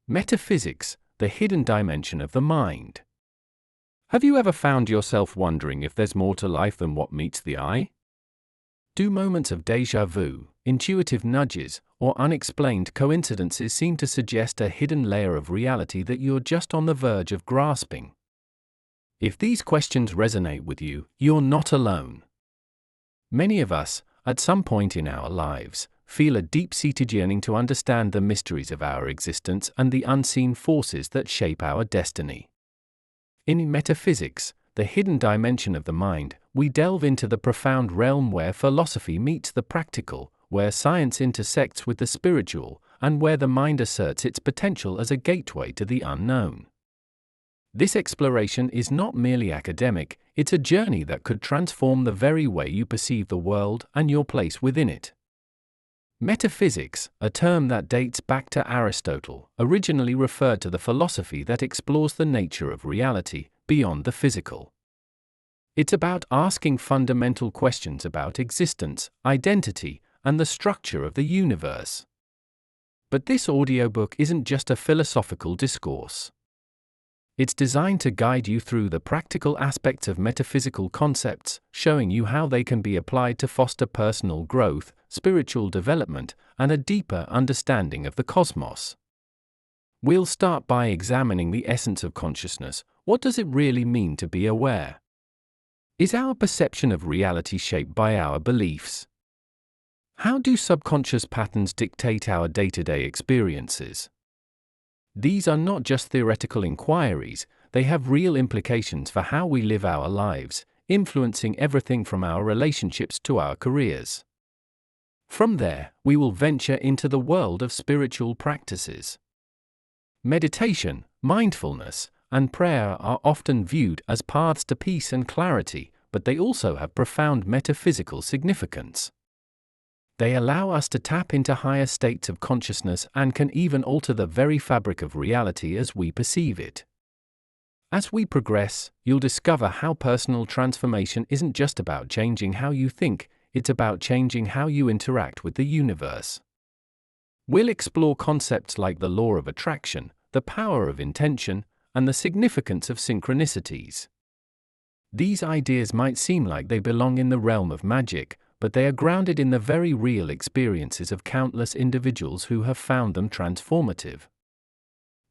Metaphysics, the hidden dimension of the mind. Have you ever found yourself wondering if there's more to life than what meets the eye? Do moments of déjà vu, intuitive nudges, or unexplained coincidences seem to suggest a hidden layer of reality that you're just on the verge of grasping? If these questions resonate with you, you're not alone. Many of us, at some point in our lives, feel a deep-seated yearning to understand the mysteries of our existence and the unseen forces that shape our destiny. In Metaphysics, the hidden dimension of the mind, we delve into the profound realm where philosophy meets the practical, where science intersects with the spiritual, and where the mind asserts its potential as a gateway to the unknown. This exploration is not merely academic, it's a journey that could transform the very way you perceive the world and your place within it. Metaphysics, a term that dates back to Aristotle, originally referred to the philosophy that explores the nature of reality beyond the physical. It's about asking fundamental questions about existence, identity, and the structure of the universe. But this audiobook isn't just a philosophical discourse. It's designed to guide you through the practical aspects of metaphysical concepts, showing you how they can be applied to foster personal growth, spiritual development, and a deeper understanding of the cosmos. We'll start by examining the essence of consciousness. What does it really mean to be aware? Is our perception of reality shaped by our beliefs? How do subconscious patterns dictate our day-to-day experiences? These are not just theoretical inquiries, they have real implications for how we live our lives, influencing everything from our relationships to our careers. From there, we will venture into the world of spiritual practices. Meditation, mindfulness, and prayer are often viewed as paths to peace and clarity, but they also have profound metaphysical significance. They allow us to tap into higher states of consciousness and can even alter the very fabric of reality as we perceive it. As we progress, you'll discover how personal transformation isn't just about changing how you think, it's about changing how you interact with the universe. We'll explore concepts like the law of attraction, the power of intention, and the significance of synchronicities. These ideas might seem like they belong in the realm of magic, but they are grounded in the very real experiences of countless individuals who have found them transformative.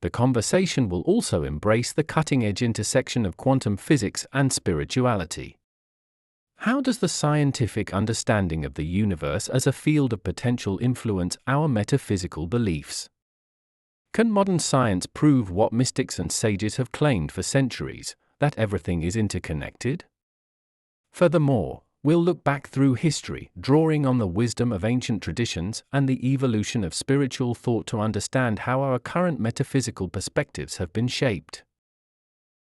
The conversation will also embrace the cutting-edge intersection of quantum physics and spirituality. How does the scientific understanding of the universe as a field of potential influence our metaphysical beliefs? Can modern science prove what mystics and sages have claimed for centuries, that everything is interconnected? Furthermore, we'll look back through history, drawing on the wisdom of ancient traditions and the evolution of spiritual thought to understand how our current metaphysical perspectives have been shaped.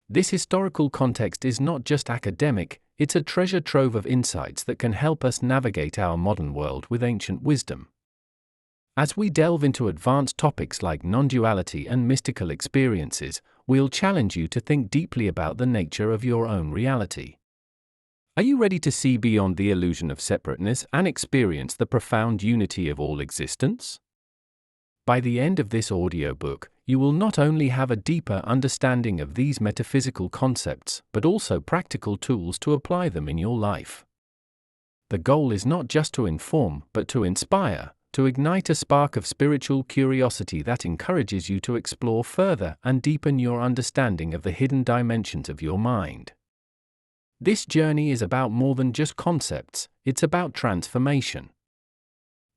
This historical context is not just academic, it's a treasure trove of insights that can help us navigate our modern world with ancient wisdom. As we delve into advanced topics like non-duality and mystical experiences, we'll challenge you to think deeply about the nature of your own reality. Are you ready to see beyond the illusion of separateness and experience the profound unity of all existence? By the end of this audiobook, you will not only have a deeper understanding of these metaphysical concepts, but also practical tools to apply them in your life. The goal is not just to inform, but to inspire, to ignite a spark of spiritual curiosity that encourages you to explore further and deepen your understanding of the hidden dimensions of your mind. This journey is about more than just concepts, it's about transformation.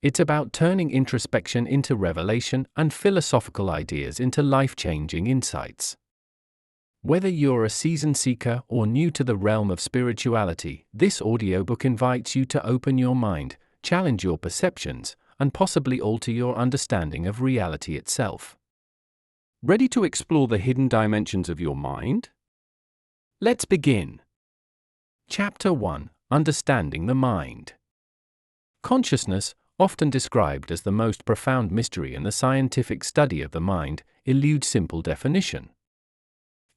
It's about turning introspection into revelation and philosophical ideas into life-changing insights. Whether you're a seasoned seeker or new to the realm of spirituality, this audiobook invites you to open your mind, challenge your perceptions, and possibly alter your understanding of reality itself. Ready to explore the hidden dimensions of your mind? Let's begin. Chapter 1: Understanding the Mind. Consciousness, often described as the most profound mystery in the scientific study of the mind, eludes simple definition.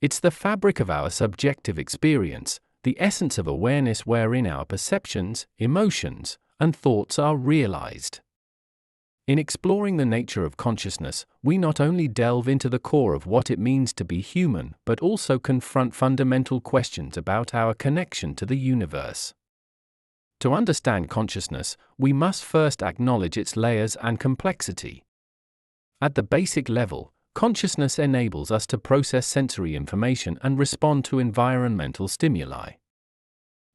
It's the fabric of our subjective experience, the essence of awareness wherein our perceptions, emotions, and thoughts are realized. In exploring the nature of consciousness, we not only delve into the core of what it means to be human, but also confront fundamental questions about our connection to the universe. To understand consciousness, we must first acknowledge its layers and complexity. At the basic level, consciousness enables us to process sensory information and respond to environmental stimuli.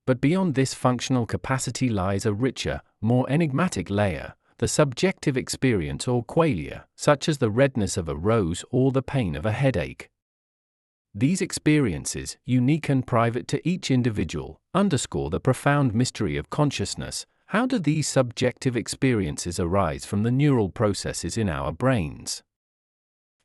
But beyond this functional capacity lies a richer, more enigmatic layer, the subjective experience or qualia, such as the redness of a rose or the pain of a headache. These experiences, unique and private to each individual, underscore the profound mystery of consciousness. How do these subjective experiences arise from the neural processes in our brains?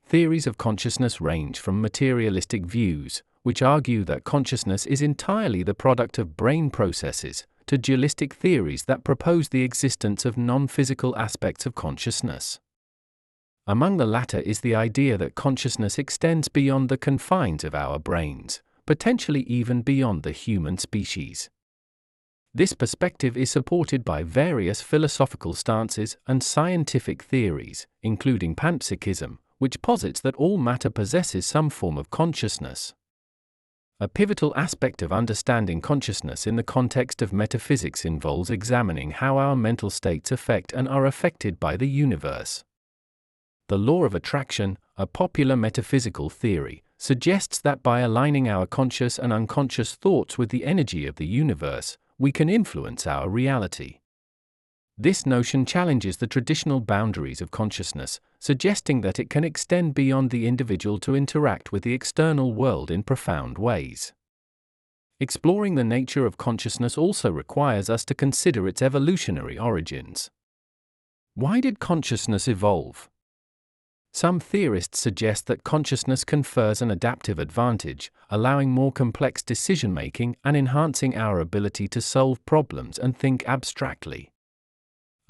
Theories of consciousness range from materialistic views, which argue that consciousness is entirely the product of brain processes, to dualistic theories that propose the existence of non-physical aspects of consciousness. Among the latter is the idea that consciousness extends beyond the confines of our brains, potentially even beyond the human species. This perspective is supported by various philosophical stances and scientific theories, including panpsychism, which posits that all matter possesses some form of consciousness. A pivotal aspect of understanding consciousness in the context of metaphysics involves examining how our mental states affect and are affected by the universe. The law of attraction, a popular metaphysical theory, suggests that by aligning our conscious and unconscious thoughts with the energy of the universe, we can influence our reality. This notion challenges the traditional boundaries of consciousness, suggesting that it can extend beyond the individual to interact with the external world in profound ways. Exploring the nature of consciousness also requires us to consider its evolutionary origins. Why did consciousness evolve? Some theorists suggest that consciousness confers an adaptive advantage, allowing more complex decision-making and enhancing our ability to solve problems and think abstractly.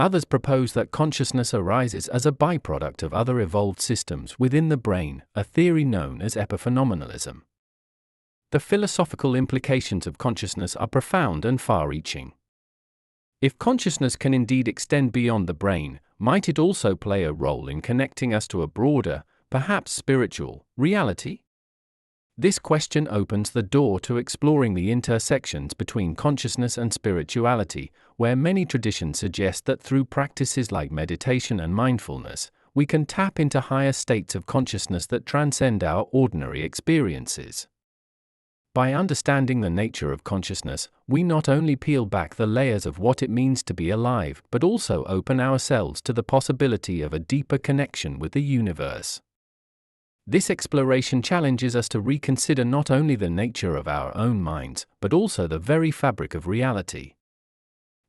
Others propose that consciousness arises as a byproduct of other evolved systems within the brain, a theory known as epiphenomenalism. The philosophical implications of consciousness are profound and far-reaching. If consciousness can indeed extend beyond the brain, might it also play a role in connecting us to a broader, perhaps spiritual, reality? This question opens the door to exploring the intersections between consciousness and spirituality, where many traditions suggest that through practices like meditation and mindfulness, we can tap into higher states of consciousness that transcend our ordinary experiences. By understanding the nature of consciousness, we not only peel back the layers of what it means to be alive, but also open ourselves to the possibility of a deeper connection with the universe. This exploration challenges us to reconsider not only the nature of our own minds, but also the very fabric of reality.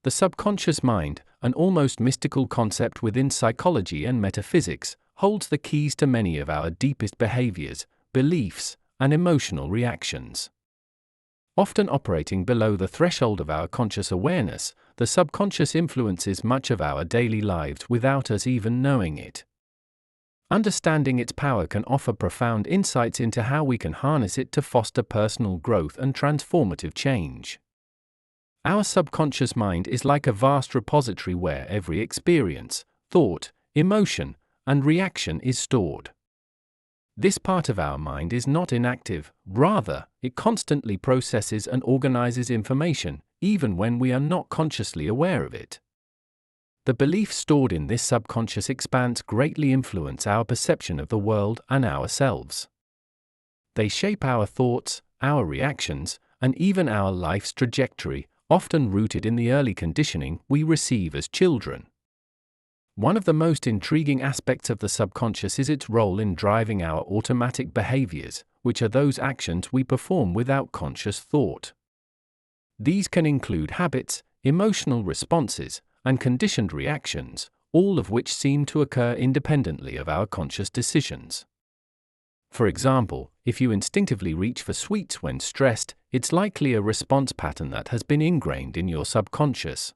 The subconscious mind, an almost mystical concept within psychology and metaphysics, holds the keys to many of our deepest behaviors, beliefs, and emotional reactions. Often operating below the threshold of our conscious awareness, the subconscious influences much of our daily lives without us even knowing it. Understanding its power can offer profound insights into how we can harness it to foster personal growth and transformative change. Our subconscious mind is like a vast repository where every experience, thought, emotion, and reaction is stored. This part of our mind is not inactive, rather, it constantly processes and organizes information, even when we are not consciously aware of it. The beliefs stored in this subconscious expanse greatly influence our perception of the world and ourselves. They shape our thoughts, our reactions, and even our life's trajectory, often rooted in the early conditioning we receive as children. One of the most intriguing aspects of the subconscious is its role in driving our automatic behaviors, which are those actions we perform without conscious thought. These can include habits, emotional responses, and conditioned reactions, all of which seem to occur independently of our conscious decisions. For example, if you instinctively reach for sweets when stressed, it's likely a response pattern that has been ingrained in your subconscious.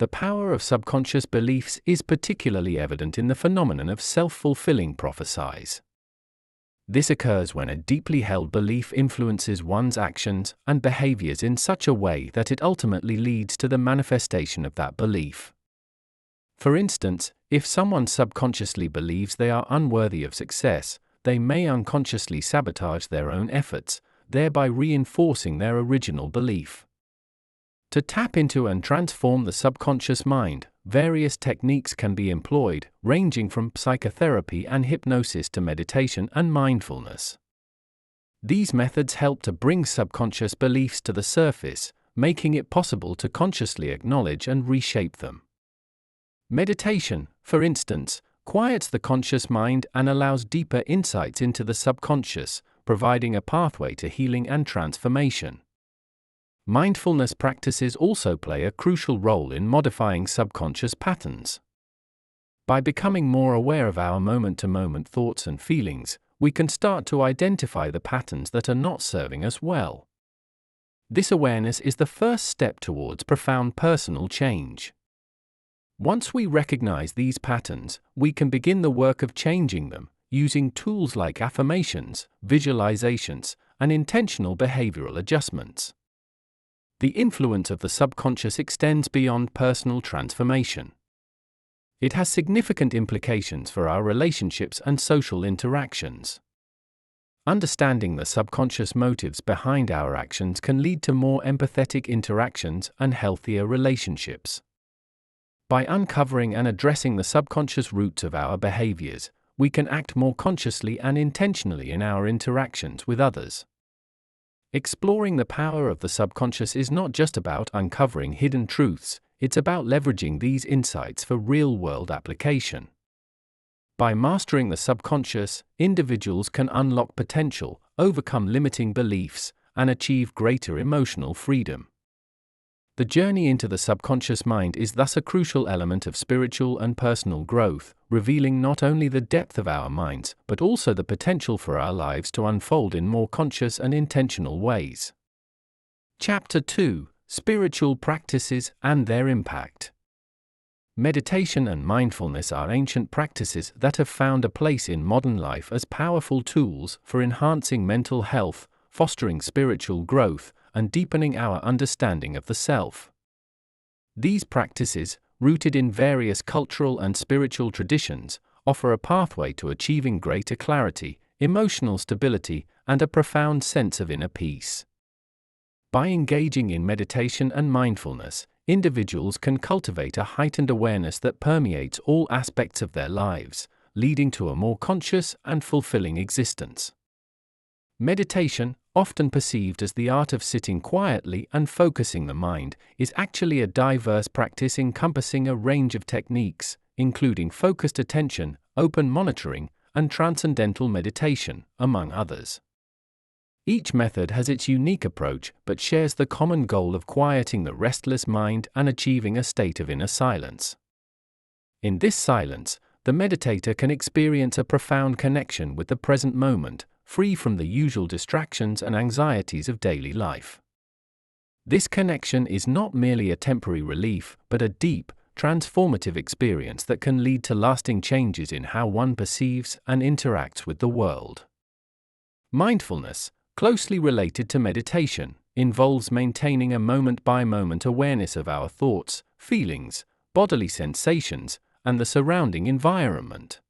The power of subconscious beliefs is particularly evident in the phenomenon of self-fulfilling prophecies. This occurs when a deeply held belief influences one's actions and behaviors in such a way that it ultimately leads to the manifestation of that belief. For instance, If someone subconsciously believes they are unworthy of success, they may unconsciously sabotage their own efforts, thereby reinforcing their original belief. To tap into and transform the subconscious mind, various techniques can be employed, ranging from psychotherapy and hypnosis to meditation and mindfulness. These methods help to bring subconscious beliefs to the surface, making it possible to consciously acknowledge and reshape them. Meditation, for instance, quiets the conscious mind and allows deeper insights into the subconscious, providing a pathway to healing and transformation. Mindfulness practices also play a crucial role in modifying subconscious patterns. By becoming more aware of our moment-to-moment thoughts and feelings, we can start to identify the patterns that are not serving us well. This awareness is the first step towards profound personal change. Once we recognize these patterns, we can begin the work of changing them, using tools like affirmations, visualizations, and intentional behavioral adjustments. The influence of the subconscious extends beyond personal transformation. It has significant implications for our relationships and social interactions. Understanding the subconscious motives behind our actions can lead to more empathetic interactions and healthier relationships. By uncovering and addressing the subconscious roots of our behaviors, we can act more consciously and intentionally in our interactions with others. Exploring the power of the subconscious is not just about uncovering hidden truths, it's about leveraging these insights for real-world application. By mastering the subconscious, individuals can unlock potential, overcome limiting beliefs, and achieve greater emotional freedom. The journey into the subconscious mind is thus a crucial element of spiritual and personal growth, revealing not only the depth of our minds, but also the potential for our lives to unfold in more conscious and intentional ways. Chapter 2: Spiritual Practices and Their Impact. Meditation and mindfulness are ancient practices that have found a place in modern life as powerful tools for enhancing mental health, fostering spiritual growth, and deepening our understanding of the self. These practices, rooted in various cultural and spiritual traditions, offer a pathway to achieving greater clarity, emotional stability, and a profound sense of inner peace. By engaging in meditation and mindfulness, individuals can cultivate a heightened awareness that permeates all aspects of their lives, leading to a more conscious and fulfilling existence. Meditation, often perceived as the art of sitting quietly and focusing the mind, is actually a diverse practice encompassing a range of techniques, including focused attention, open monitoring, and transcendental meditation, among others. Each method has its unique approach but shares the common goal of quieting the restless mind and achieving a state of inner silence. In this silence, the meditator can experience a profound connection with the present moment, free from the usual distractions and anxieties of daily life. This connection is not merely a temporary relief, but a deep, transformative experience that can lead to lasting changes in how one perceives and interacts with the world. Mindfulness, closely related to meditation, involves maintaining a moment-by-moment awareness of our thoughts, feelings, bodily sensations, and the surrounding environment.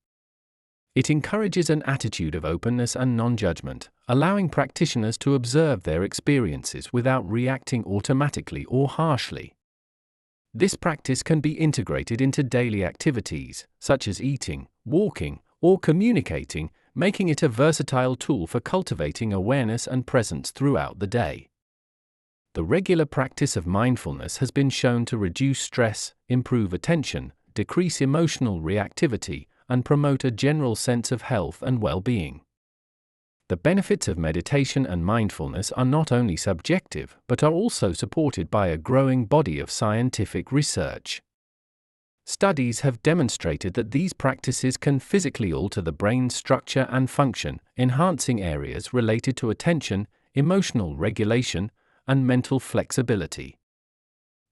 It encourages an attitude of openness and non-judgment, allowing practitioners to observe their experiences without reacting automatically or harshly. This practice can be integrated into daily activities, such as eating, walking, or communicating, making it a versatile tool for cultivating awareness and presence throughout the day. The regular practice of mindfulness has been shown to reduce stress, improve attention, decrease emotional reactivity, and promote a general sense of health and well-being. The benefits of meditation and mindfulness are not only subjective, but are also supported by a growing body of scientific research. Studies have demonstrated that these practices can physically alter the brain's structure and function, enhancing areas related to attention, emotional regulation, and mental flexibility.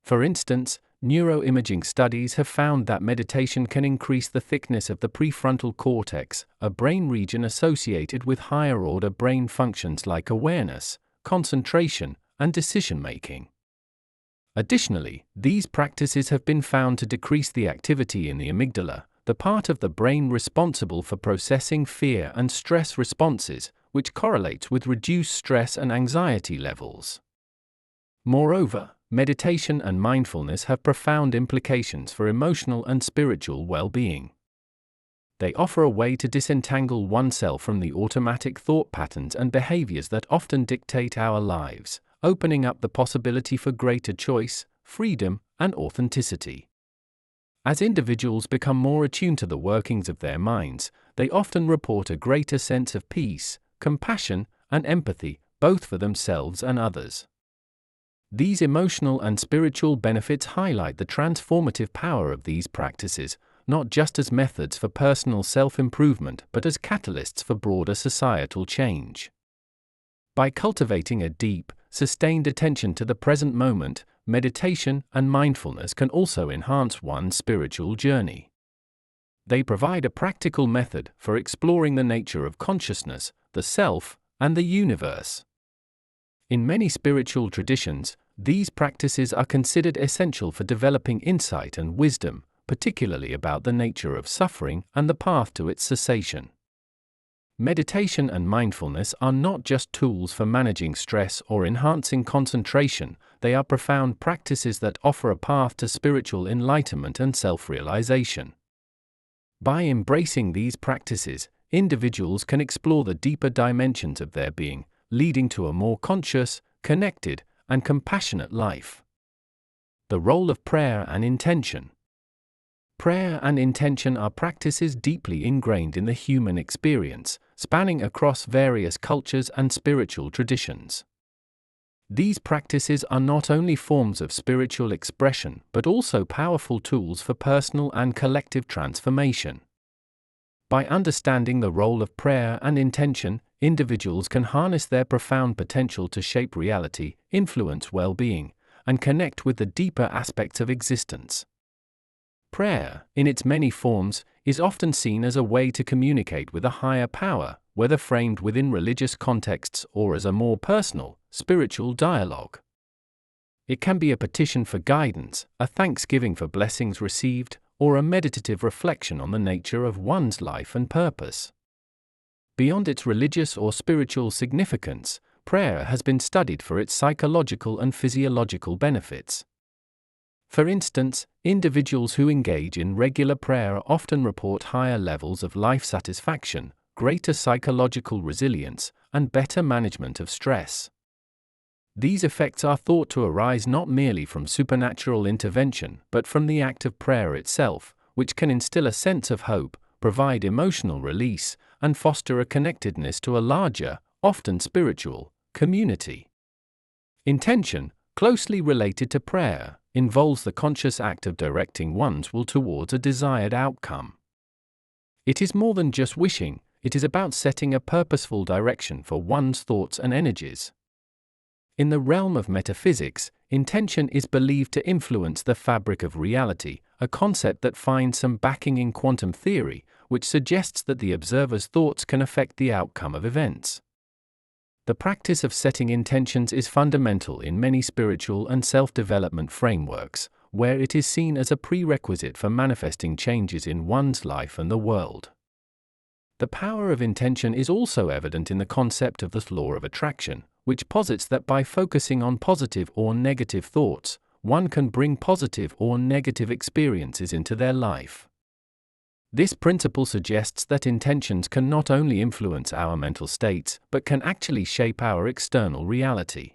For instance, neuroimaging studies have found that meditation can increase the thickness of the prefrontal cortex, a brain region associated with higher-order brain functions like awareness, concentration, and decision-making. Additionally, these practices have been found to decrease the activity in the amygdala, the part of the brain responsible for processing fear and stress responses, which correlates with reduced stress and anxiety levels. Moreover, meditation and mindfulness have profound implications for emotional and spiritual well-being. They offer a way to disentangle oneself from the automatic thought patterns and behaviors that often dictate our lives, opening up the possibility for greater choice, freedom, and authenticity. As individuals become more attuned to the workings of their minds, they often report a greater sense of peace, compassion, and empathy, both for themselves and others. These emotional and spiritual benefits highlight the transformative power of these practices, not just as methods for personal self-improvement but as catalysts for broader societal change. By cultivating a deep, sustained attention to the present moment, meditation and mindfulness can also enhance one's spiritual journey. They provide a practical method for exploring the nature of consciousness, the self, and the universe. In many spiritual traditions, these practices are considered essential for developing insight and wisdom, particularly about the nature of suffering and the path to its cessation. Meditation and mindfulness are not just tools for managing stress or enhancing concentration, they are profound practices that offer a path to spiritual enlightenment and self-realization. By embracing these practices, individuals can explore the deeper dimensions of their being, leading to a more conscious, connected, and compassionate life. The role of prayer and intention. Prayer and intention are practices deeply ingrained in the human experience, spanning across various cultures and spiritual traditions. These practices are not only forms of spiritual expression but also powerful tools for personal and collective transformation. By understanding the role of prayer and intention, individuals can harness their profound potential to shape reality, influence well-being, and connect with the deeper aspects of existence. Prayer, in its many forms, is often seen as a way to communicate with a higher power, whether framed within religious contexts or as a more personal, spiritual dialogue. It can be a petition for guidance, a thanksgiving for blessings received, or a meditative reflection on the nature of one's life and purpose. Beyond its religious or spiritual significance, prayer has been studied for its psychological and physiological benefits. For instance, individuals who engage in regular prayer often report higher levels of life satisfaction, greater psychological resilience, and better management of stress. These effects are thought to arise not merely from supernatural intervention but from the act of prayer itself, which can instill a sense of hope, provide emotional release, and foster a connectedness to a larger, often spiritual, community. Intention, closely related to prayer, involves the conscious act of directing one's will towards a desired outcome. It is more than just wishing, it is about setting a purposeful direction for one's thoughts and energies. In the realm of metaphysics, intention is believed to influence the fabric of reality, a concept that finds some backing in quantum theory, which suggests that the observer's thoughts can affect the outcome of events. The practice of setting intentions is fundamental in many spiritual and self-development frameworks, where it is seen as a prerequisite for manifesting changes in one's life and the world. The power of intention is also evident in the concept of the law of attraction, which posits that by focusing on positive or negative thoughts, one can bring positive or negative experiences into their life. This principle suggests that intentions can not only influence our mental states, but can actually shape our external reality.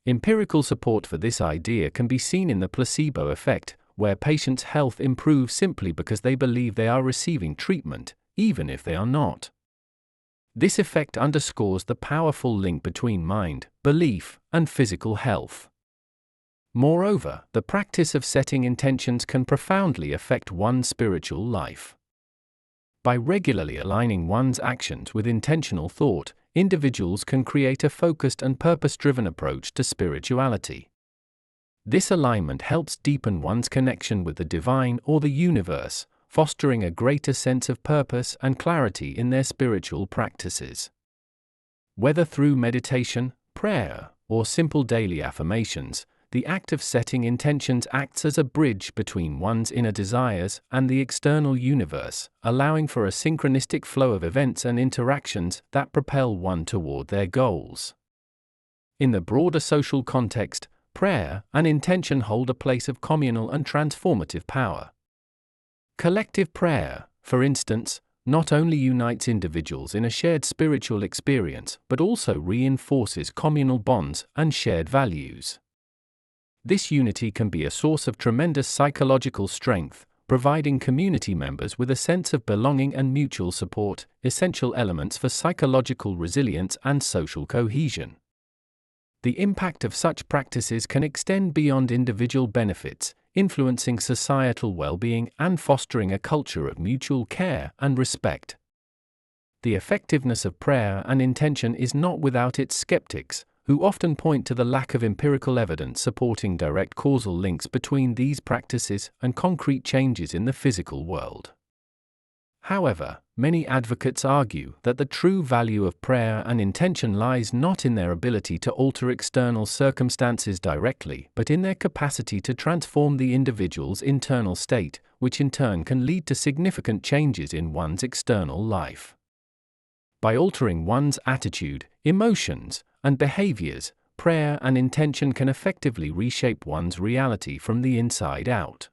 Empirical support for this idea can be seen in the placebo effect, where patients' health improves simply because they believe they are receiving treatment, even if they are not. This effect underscores the powerful link between mind, belief, and physical health. Moreover, the practice of setting intentions can profoundly affect one's spiritual life. By regularly aligning one's actions with intentional thought, individuals can create a focused and purpose-driven approach to spirituality. This alignment helps deepen one's connection with the divine or the universe, fostering a greater sense of purpose and clarity in their spiritual practices. Whether through meditation, prayer, or simple daily affirmations, the act of setting intentions acts as a bridge between one's inner desires and the external universe, allowing for a synchronistic flow of events and interactions that propel one toward their goals. In the broader social context, prayer and intention hold a place of communal and transformative power. Collective prayer, for instance, not only unites individuals in a shared spiritual experience but also reinforces communal bonds and shared values. This unity can be a source of tremendous psychological strength, providing community members with a sense of belonging and mutual support, essential elements for psychological resilience and social cohesion. The impact of such practices can extend beyond individual benefits, influencing societal well-being and fostering a culture of mutual care and respect. The effectiveness of prayer and intention is not without its skeptics, who often point to the lack of empirical evidence supporting direct causal links between these practices and concrete changes in the physical world. However, many advocates argue that the true value of prayer and intention lies not in their ability to alter external circumstances directly, but in their capacity to transform the individual's internal state, which in turn can lead to significant changes in one's external life. By altering one's attitude, emotions, and behaviors, prayer and intention can effectively reshape one's reality from the inside out.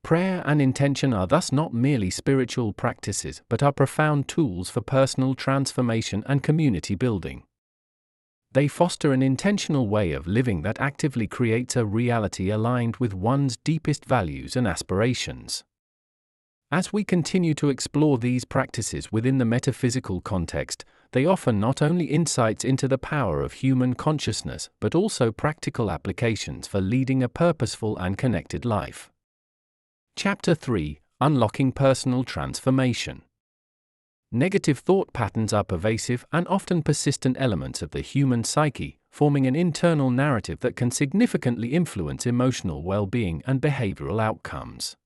Prayer and intention are thus not merely spiritual practices but are profound tools for personal transformation and community building. They foster an intentional way of living that actively creates a reality aligned with one's deepest values and aspirations. As we continue to explore these practices within the metaphysical context, they offer not only insights into the power of human consciousness but also practical applications for leading a purposeful and connected life. Chapter 3: Unlocking Personal Transformation. Negative thought patterns are pervasive and often persistent elements of the human psyche, forming an internal narrative that can significantly influence emotional well-being and behavioral outcomes.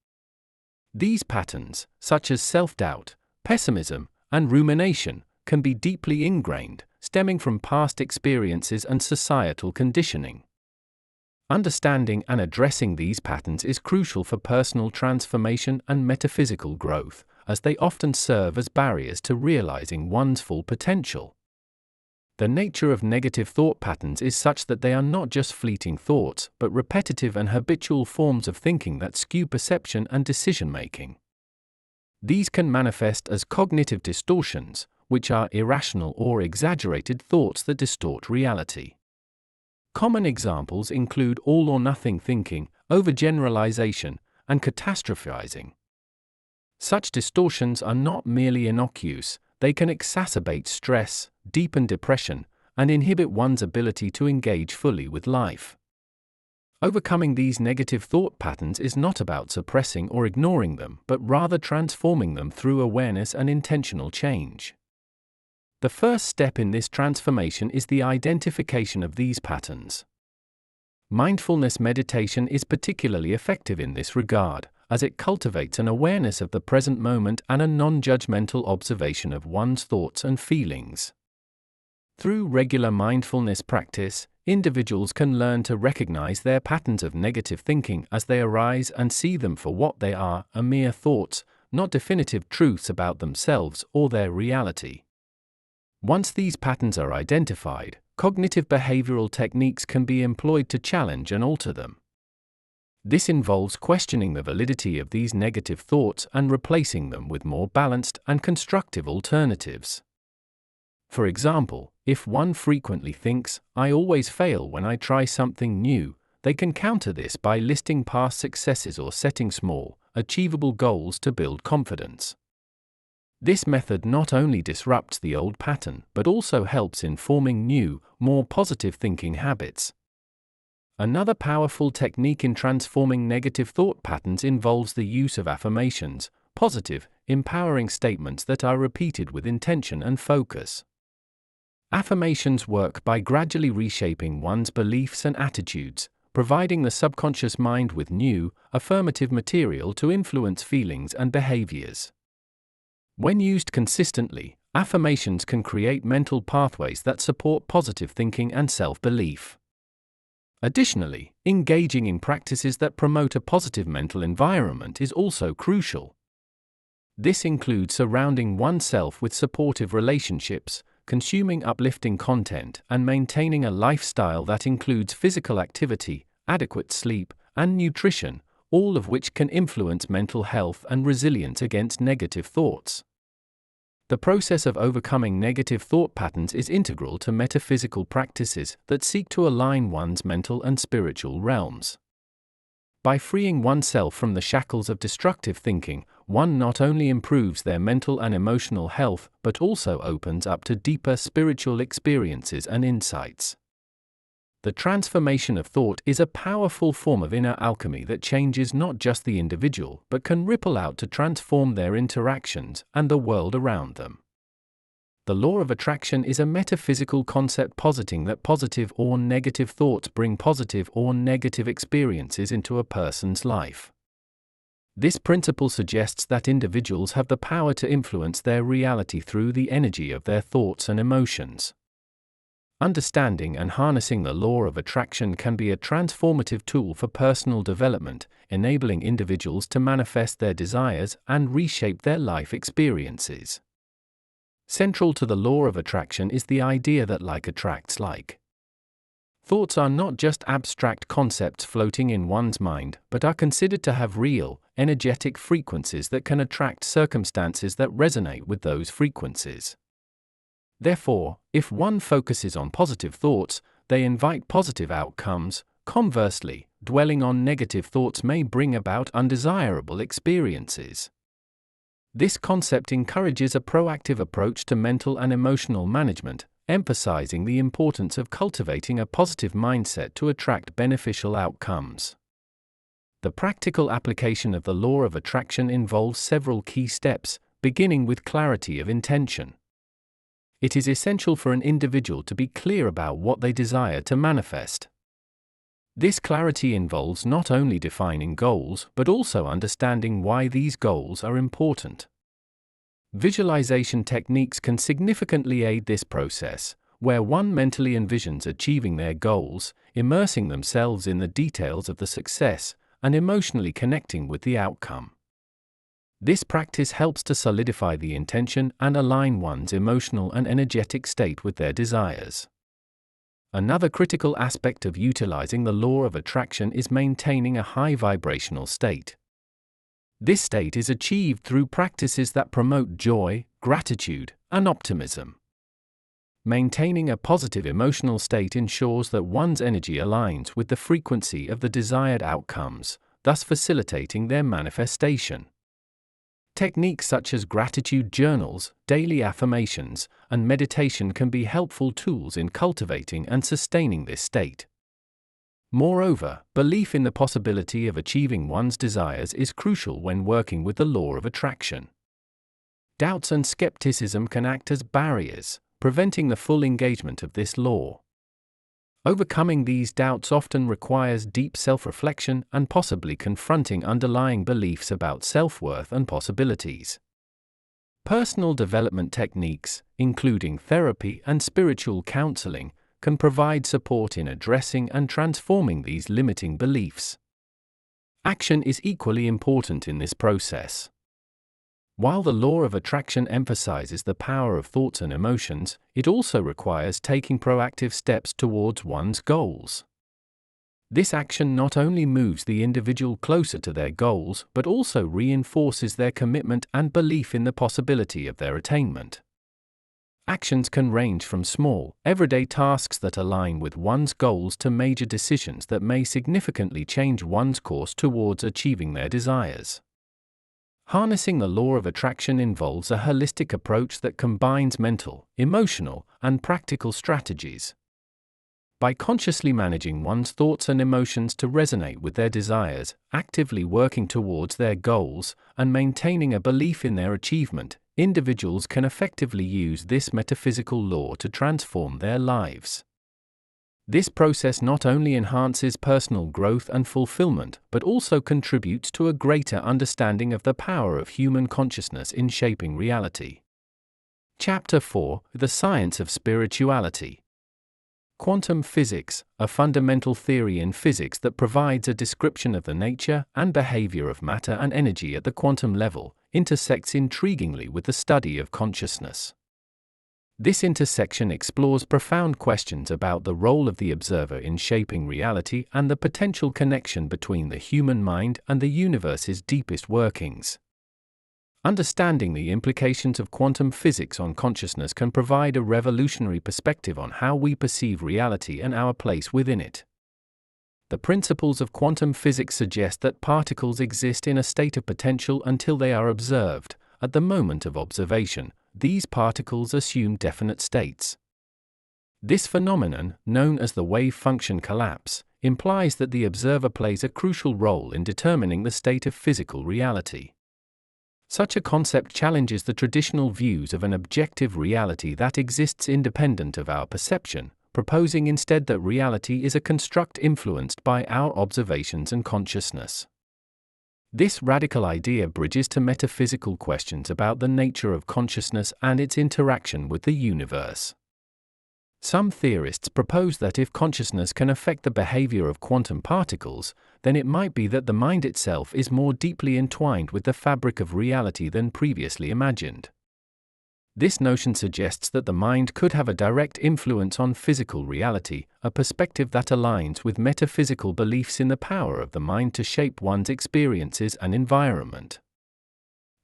These patterns, such as self-doubt, pessimism, and rumination, can be deeply ingrained, stemming from past experiences and societal conditioning. Understanding and addressing these patterns is crucial for personal transformation and metaphysical growth, as they often serve as barriers to realizing one's full potential. The nature of negative thought patterns is such that they are not just fleeting thoughts, but repetitive and habitual forms of thinking that skew perception and decision-making. These can manifest as cognitive distortions, which are irrational or exaggerated thoughts that distort reality. Common examples include all-or-nothing thinking, overgeneralization, and catastrophizing. Such distortions are not merely innocuous, they can exacerbate stress, deepen depression, and inhibit one's ability to engage fully with life. Overcoming these negative thought patterns is not about suppressing or ignoring them, but rather transforming them through awareness and intentional change. The first step in this transformation is the identification of these patterns. Mindfulness meditation is particularly effective in this regard, as it cultivates an awareness of the present moment and a non-judgmental observation of one's thoughts and feelings. Through regular mindfulness practice, individuals can learn to recognize their patterns of negative thinking as they arise and see them for what they are, mere thoughts, not definitive truths about themselves or their reality. Once these patterns are identified, cognitive behavioral techniques can be employed to challenge and alter them. This involves questioning the validity of these negative thoughts and replacing them with more balanced and constructive alternatives. For example, if one frequently thinks, "I always fail when I try something new," they can counter this by listing past successes or setting small, achievable goals to build confidence. This method not only disrupts the old pattern but also helps in forming new, more positive thinking habits. Another powerful technique in transforming negative thought patterns involves the use of affirmations, positive, empowering statements that are repeated with intention and focus. Affirmations work by gradually reshaping one's beliefs and attitudes, providing the subconscious mind with new, affirmative material to influence feelings and behaviors. When used consistently, affirmations can create mental pathways that support positive thinking and self-belief. Additionally, engaging in practices that promote a positive mental environment is also crucial. This includes surrounding oneself with supportive relationships, consuming uplifting content, and maintaining a lifestyle that includes physical activity, adequate sleep, and nutrition, all of which can influence mental health and resilience against negative thoughts. The process of overcoming negative thought patterns is integral to metaphysical practices that seek to align one's mental and spiritual realms. By freeing oneself from the shackles of destructive thinking, one not only improves their mental and emotional health but also opens up to deeper spiritual experiences and insights. The transformation of thought is a powerful form of inner alchemy that changes not just the individual but can ripple out to transform their interactions and the world around them. The law of attraction is a metaphysical concept positing that positive or negative thoughts bring positive or negative experiences into a person's life. This principle suggests that individuals have the power to influence their reality through the energy of their thoughts and emotions. Understanding and harnessing the law of attraction can be a transformative tool for personal development, enabling individuals to manifest their desires and reshape their life experiences. Central to the law of attraction is the idea that like attracts like. Thoughts are not just abstract concepts floating in one's mind, but are considered to have real, energetic frequencies that can attract circumstances that resonate with those frequencies. Therefore, if one focuses on positive thoughts, they invite positive outcomes. Conversely, dwelling on negative thoughts may bring about undesirable experiences. This concept encourages a proactive approach to mental and emotional management, emphasizing the importance of cultivating a positive mindset to attract beneficial outcomes. The practical application of the law of attraction involves several key steps, beginning with clarity of intention. It is essential for an individual to be clear about what they desire to manifest. This clarity involves not only defining goals but also understanding why these goals are important. Visualization techniques can significantly aid this process, where one mentally envisions achieving their goals, immersing themselves in the details of the success, and emotionally connecting with the outcome. This practice helps to solidify the intention and align one's emotional and energetic state with their desires. Another critical aspect of utilizing the law of attraction is maintaining a high vibrational state. This state is achieved through practices that promote joy, gratitude, and optimism. Maintaining a positive emotional state ensures that one's energy aligns with the frequency of the desired outcomes, thus facilitating their manifestation. Techniques such as gratitude journals, daily affirmations, and meditation can be helpful tools in cultivating and sustaining this state. Moreover, belief in the possibility of achieving one's desires is crucial when working with the law of attraction. Doubts and skepticism can act as barriers, preventing the full engagement of this law. Overcoming these doubts often requires deep self-reflection and possibly confronting underlying beliefs about self-worth and possibilities. Personal development techniques, including therapy and spiritual counseling, can provide support in addressing and transforming these limiting beliefs. Action is equally important in this process. While the law of attraction emphasizes the power of thoughts and emotions, it also requires taking proactive steps towards one's goals. This action not only moves the individual closer to their goals but also reinforces their commitment and belief in the possibility of their attainment. Actions can range from small, everyday tasks that align with one's goals to major decisions that may significantly change one's course towards achieving their desires. Harnessing the law of attraction involves a holistic approach that combines mental, emotional, and practical strategies. By consciously managing one's thoughts and emotions to resonate with their desires, actively working towards their goals, and maintaining a belief in their achievement, individuals can effectively use this metaphysical law to transform their lives. This process not only enhances personal growth and fulfillment, but also contributes to a greater understanding of the power of human consciousness in shaping reality. Chapter 4: The Science of Spirituality. Quantum physics, a fundamental theory in physics that provides a description of the nature and behavior of matter and energy at the quantum level, intersects intriguingly with the study of consciousness. This intersection explores profound questions about the role of the observer in shaping reality and the potential connection between the human mind and the universe's deepest workings. Understanding the implications of quantum physics on consciousness can provide a revolutionary perspective on how we perceive reality and our place within it. The principles of quantum physics suggest that particles exist in a state of potential until they are observed. At the moment of observation, these particles assume definite states. This phenomenon, known as the wave function collapse, implies that the observer plays a crucial role in determining the state of physical reality. Such a concept challenges the traditional views of an objective reality that exists independent of our perception, proposing instead that reality is a construct influenced by our observations and consciousness. This radical idea bridges to metaphysical questions about the nature of consciousness and its interaction with the universe. Some theorists propose that if consciousness can affect the behavior of quantum particles, then it might be that the mind itself is more deeply entwined with the fabric of reality than previously imagined. This notion suggests that the mind could have a direct influence on physical reality, a perspective that aligns with metaphysical beliefs in the power of the mind to shape one's experiences and environment.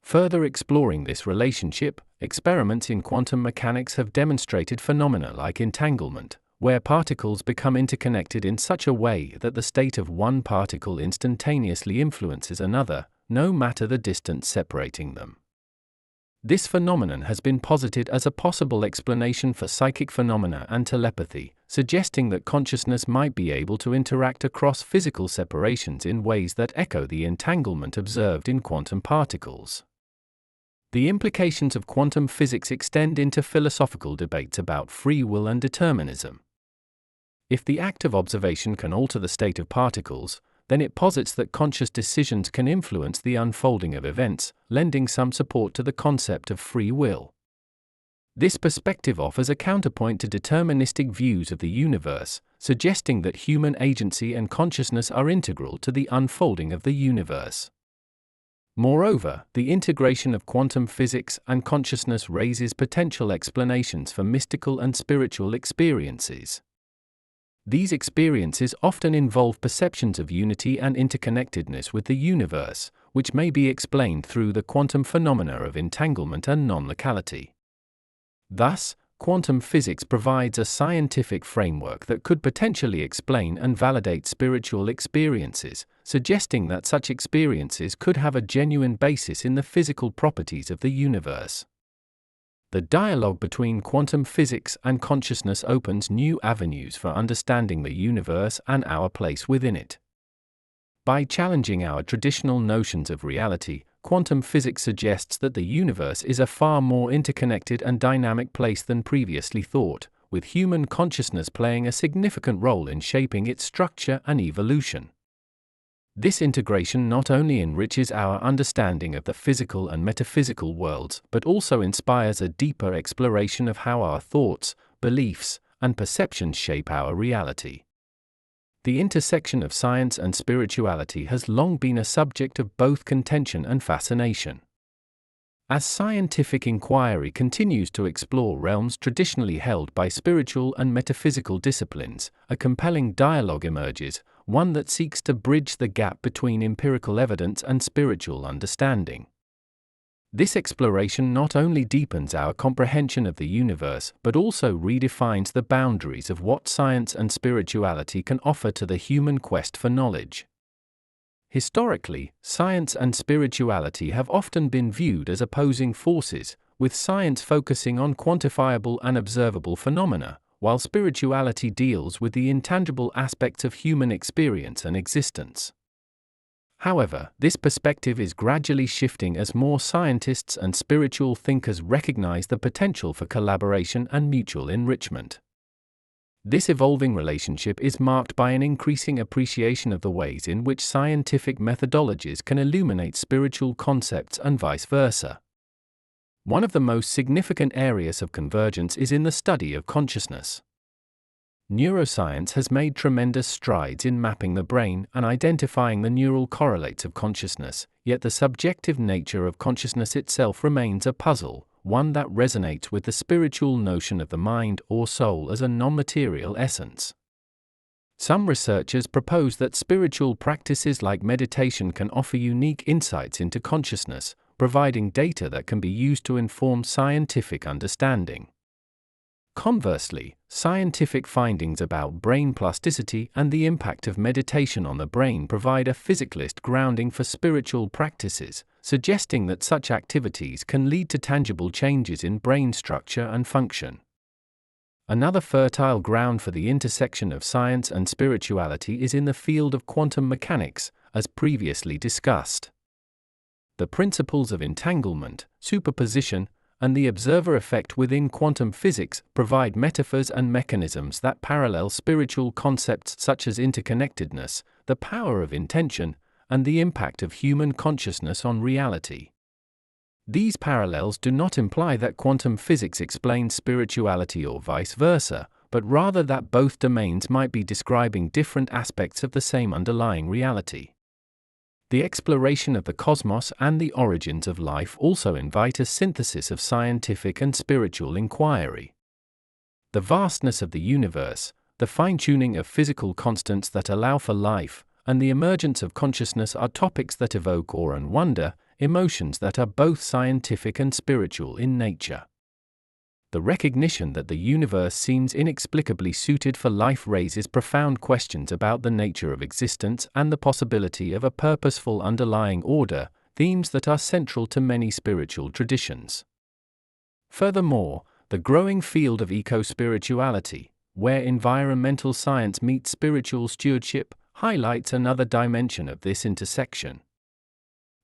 Further exploring this relationship, experiments in quantum mechanics have demonstrated phenomena like entanglement, where particles become interconnected in such a way that the state of one particle instantaneously influences another, no matter the distance separating them. This phenomenon has been posited as a possible explanation for psychic phenomena and telepathy, suggesting that consciousness might be able to interact across physical separations in ways that echo the entanglement observed in quantum particles. The implications of quantum physics extend into philosophical debates about free will and determinism. If the act of observation can alter the state of particles, then it posits that conscious decisions can influence the unfolding of events, lending some support to the concept of free will. This perspective offers a counterpoint to deterministic views of the universe, suggesting that human agency and consciousness are integral to the unfolding of the universe. Moreover, the integration of quantum physics and consciousness raises potential explanations for mystical and spiritual experiences. These experiences often involve perceptions of unity and interconnectedness with the universe, which may be explained through the quantum phenomena of entanglement and non-locality. Thus, quantum physics provides a scientific framework that could potentially explain and validate spiritual experiences, suggesting that such experiences could have a genuine basis in the physical properties of the universe. The dialogue between quantum physics and consciousness opens new avenues for understanding the universe and our place within it. By challenging our traditional notions of reality, quantum physics suggests that the universe is a far more interconnected and dynamic place than previously thought, with human consciousness playing a significant role in shaping its structure and evolution. This integration not only enriches our understanding of the physical and metaphysical worlds, but also inspires a deeper exploration of how our thoughts, beliefs, and perceptions shape our reality. The intersection of science and spirituality has long been a subject of both contention and fascination. As scientific inquiry continues to explore realms traditionally held by spiritual and metaphysical disciplines, a compelling dialogue emerges, one that seeks to bridge the gap between empirical evidence and spiritual understanding. This exploration not only deepens our comprehension of the universe but also redefines the boundaries of what science and spirituality can offer to the human quest for knowledge. Historically, science and spirituality have often been viewed as opposing forces, with science focusing on quantifiable and observable phenomena, while spirituality deals with the intangible aspects of human experience and existence. However, this perspective is gradually shifting as more scientists and spiritual thinkers recognize the potential for collaboration and mutual enrichment. This evolving relationship is marked by an increasing appreciation of the ways in which scientific methodologies can illuminate spiritual concepts and vice versa. One of the most significant areas of convergence is in the study of consciousness. Neuroscience has made tremendous strides in mapping the brain and identifying the neural correlates of consciousness, yet the subjective nature of consciousness itself remains a puzzle, one that resonates with the spiritual notion of the mind or soul as a non-material essence. Some researchers propose that spiritual practices like meditation can offer unique insights into consciousness, providing data that can be used to inform scientific understanding. Conversely, scientific findings about brain plasticity and the impact of meditation on the brain provide a physicalist grounding for spiritual practices, suggesting that such activities can lead to tangible changes in brain structure and function. Another fertile ground for the intersection of science and spirituality is in the field of quantum mechanics, as previously discussed. The principles of entanglement, superposition, and the observer effect within quantum physics provide metaphors and mechanisms that parallel spiritual concepts such as interconnectedness, the power of intention, and the impact of human consciousness on reality. These parallels do not imply that quantum physics explains spirituality or vice versa, but rather that both domains might be describing different aspects of the same underlying reality. The exploration of the cosmos and the origins of life also invite a synthesis of scientific and spiritual inquiry. The vastness of the universe, the fine-tuning of physical constants that allow for life, and the emergence of consciousness are topics that evoke awe and wonder, emotions that are both scientific and spiritual in nature. The recognition that the universe seems inexplicably suited for life raises profound questions about the nature of existence and the possibility of a purposeful underlying order, themes that are central to many spiritual traditions. Furthermore, the growing field of eco-spirituality, where environmental science meets spiritual stewardship, highlights another dimension of this intersection.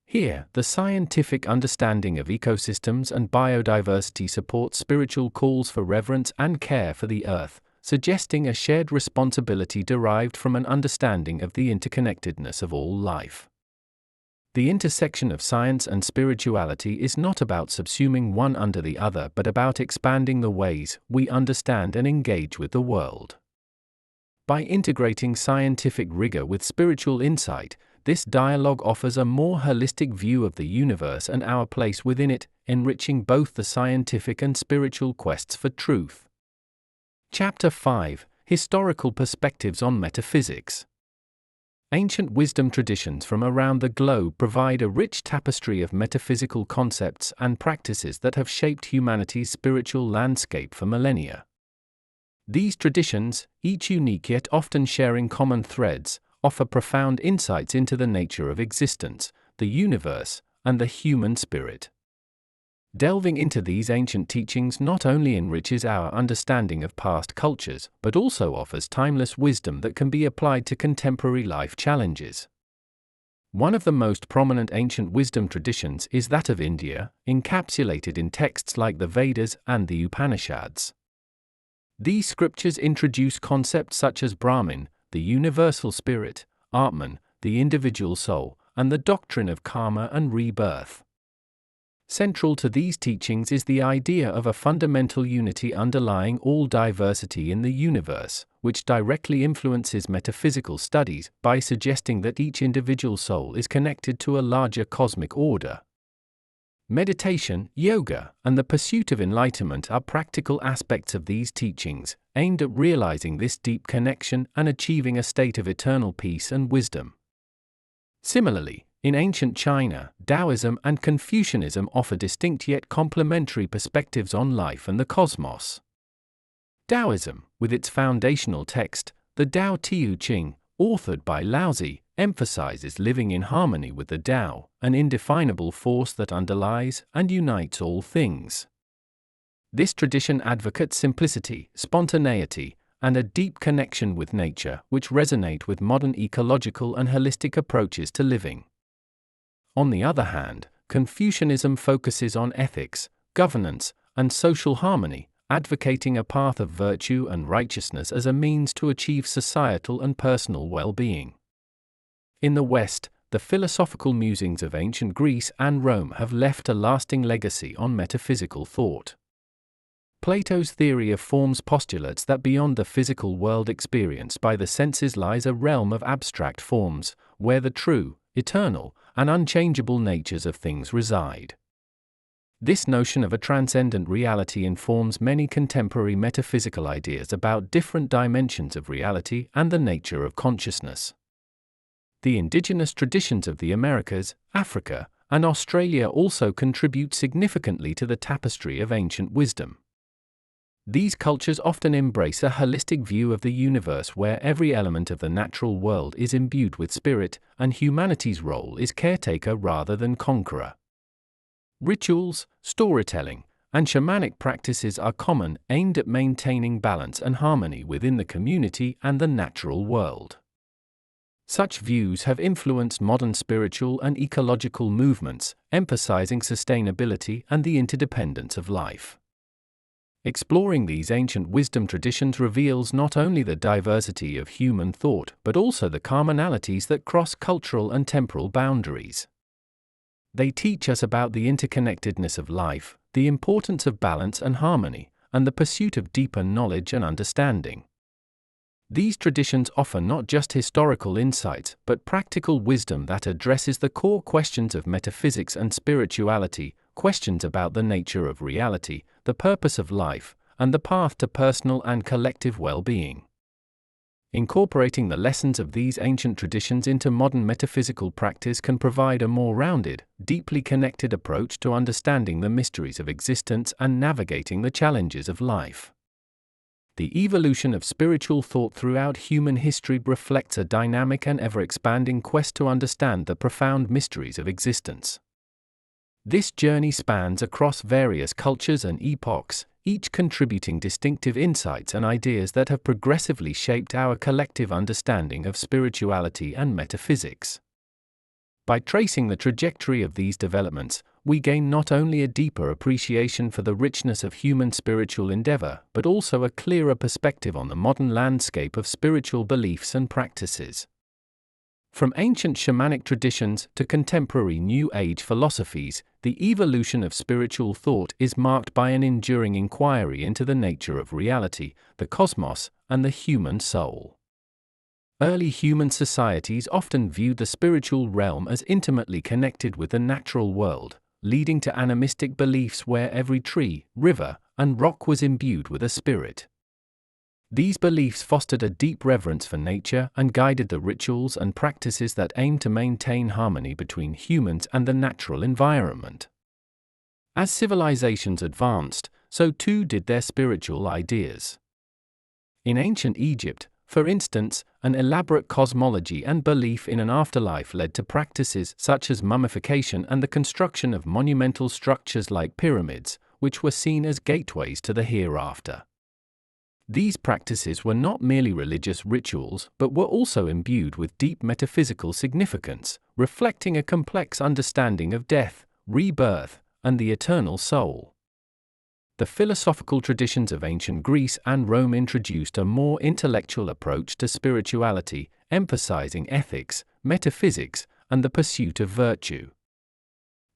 Here, the scientific understanding of ecosystems and biodiversity supports spiritual calls for reverence and care for the earth, suggesting a shared responsibility derived from an understanding of the interconnectedness of all life. The intersection of science and spirituality is not about subsuming one under the other but about expanding the ways we understand and engage with the world. By integrating scientific rigor with spiritual insight, this dialogue offers a more holistic view of the universe and our place within it, enriching both the scientific and spiritual quests for truth. Chapter 5: Historical Perspectives on Metaphysics. Ancient wisdom traditions from around the globe provide a rich tapestry of metaphysical concepts and practices that have shaped humanity's spiritual landscape for millennia. These traditions, each unique yet often sharing common threads, offer profound insights into the nature of existence, the universe, and the human spirit. Delving into these ancient teachings not only enriches our understanding of past cultures, but also offers timeless wisdom that can be applied to contemporary life challenges. One of the most prominent ancient wisdom traditions is that of India, encapsulated in texts like the Vedas and the Upanishads. These scriptures introduce concepts such as Brahman, the universal spirit, Atman, the individual soul, and the doctrine of karma and rebirth. Central to these teachings is the idea of a fundamental unity underlying all diversity in the universe, which directly influences metaphysical studies by suggesting that each individual soul is connected to a larger cosmic order. Meditation, yoga, and the pursuit of enlightenment are practical aspects of these teachings, aimed at realizing this deep connection and achieving a state of eternal peace and wisdom. Similarly, in ancient China, Taoism and Confucianism offer distinct yet complementary perspectives on life and the cosmos. Taoism, with its foundational text, the Tao Te Ching, authored by Laozi, emphasizes living in harmony with the Tao, an indefinable force that underlies and unites all things. This tradition advocates simplicity, spontaneity, and a deep connection with nature, which resonate with modern ecological and holistic approaches to living. On the other hand, Confucianism focuses on ethics, governance, and social harmony, advocating a path of virtue and righteousness as a means to achieve societal and personal well-being. In the West, the philosophical musings of ancient Greece and Rome have left a lasting legacy on metaphysical thought. Plato's theory of forms postulates that beyond the physical world experienced by the senses lies a realm of abstract forms, where the true, eternal, and unchangeable natures of things reside. This notion of a transcendent reality informs many contemporary metaphysical ideas about different dimensions of reality and the nature of consciousness. The indigenous traditions of the Americas, Africa, and Australia also contribute significantly to the tapestry of ancient wisdom. These cultures often embrace a holistic view of the universe where every element of the natural world is imbued with spirit, and humanity's role is caretaker rather than conqueror. Rituals, storytelling, and shamanic practices are common, aimed at maintaining balance and harmony within the community and the natural world. Such views have influenced modern spiritual and ecological movements, emphasizing sustainability and the interdependence of life. Exploring these ancient wisdom traditions reveals not only the diversity of human thought but also the commonalities that cross cultural and temporal boundaries. They teach us about the interconnectedness of life, the importance of balance and harmony, and the pursuit of deeper knowledge and understanding. These traditions offer not just historical insights but practical wisdom that addresses the core questions of metaphysics and spirituality, questions about the nature of reality, the purpose of life, and the path to personal and collective well-being. Incorporating the lessons of these ancient traditions into modern metaphysical practice can provide a more rounded, deeply connected approach to understanding the mysteries of existence and navigating the challenges of life. The evolution of spiritual thought throughout human history reflects a dynamic and ever-expanding quest to understand the profound mysteries of existence. This journey spans across various cultures and epochs, each contributing distinctive insights and ideas that have progressively shaped our collective understanding of spirituality and metaphysics. By tracing the trajectory of these developments, we gain not only a deeper appreciation for the richness of human spiritual endeavor, but also a clearer perspective on the modern landscape of spiritual beliefs and practices. From ancient shamanic traditions to contemporary New Age philosophies, the evolution of spiritual thought is marked by an enduring inquiry into the nature of reality, the cosmos, and the human soul. Early human societies often viewed the spiritual realm as intimately connected with the natural world, leading to animistic beliefs where every tree, river, and rock was imbued with a spirit. These beliefs fostered a deep reverence for nature and guided the rituals and practices that aimed to maintain harmony between humans and the natural environment. As civilizations advanced, so too did their spiritual ideas. In ancient Egypt, for instance, an elaborate cosmology and belief in an afterlife led to practices such as mummification and the construction of monumental structures like pyramids, which were seen as gateways to the hereafter. These practices were not merely religious rituals but were also imbued with deep metaphysical significance, reflecting a complex understanding of death, rebirth, and the eternal soul. The philosophical traditions of ancient Greece and Rome introduced a more intellectual approach to spirituality, emphasizing ethics, metaphysics, and the pursuit of virtue.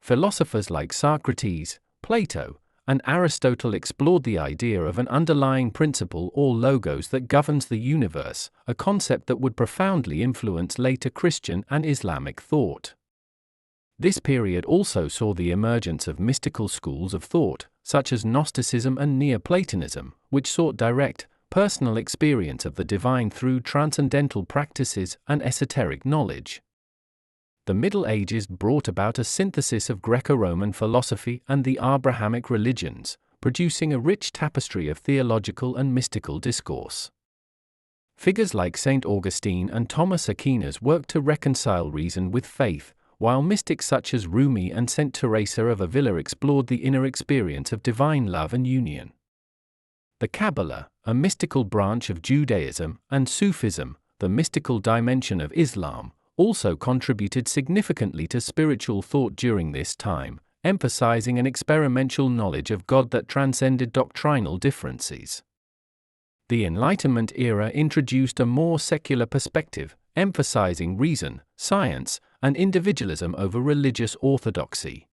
Philosophers like Socrates, Plato, and Aristotle explored the idea of an underlying principle or logos that governs the universe, a concept that would profoundly influence later Christian and Islamic thought. This period also saw the emergence of mystical schools of thought, such as Gnosticism and Neoplatonism, which sought direct, personal experience of the divine through transcendental practices and esoteric knowledge. The Middle Ages brought about a synthesis of Greco-Roman philosophy and the Abrahamic religions, producing a rich tapestry of theological and mystical discourse. Figures like St. Augustine and Thomas Aquinas worked to reconcile reason with faith, while mystics such as Rumi and St. Teresa of Avila explored the inner experience of divine love and union. The Kabbalah, a mystical branch of Judaism, and Sufism, the mystical dimension of Islam, also contributed significantly to spiritual thought during this time, emphasizing an experiential knowledge of God that transcended doctrinal differences. The Enlightenment era introduced a more secular perspective, emphasizing reason, science, and individualism over religious orthodoxy.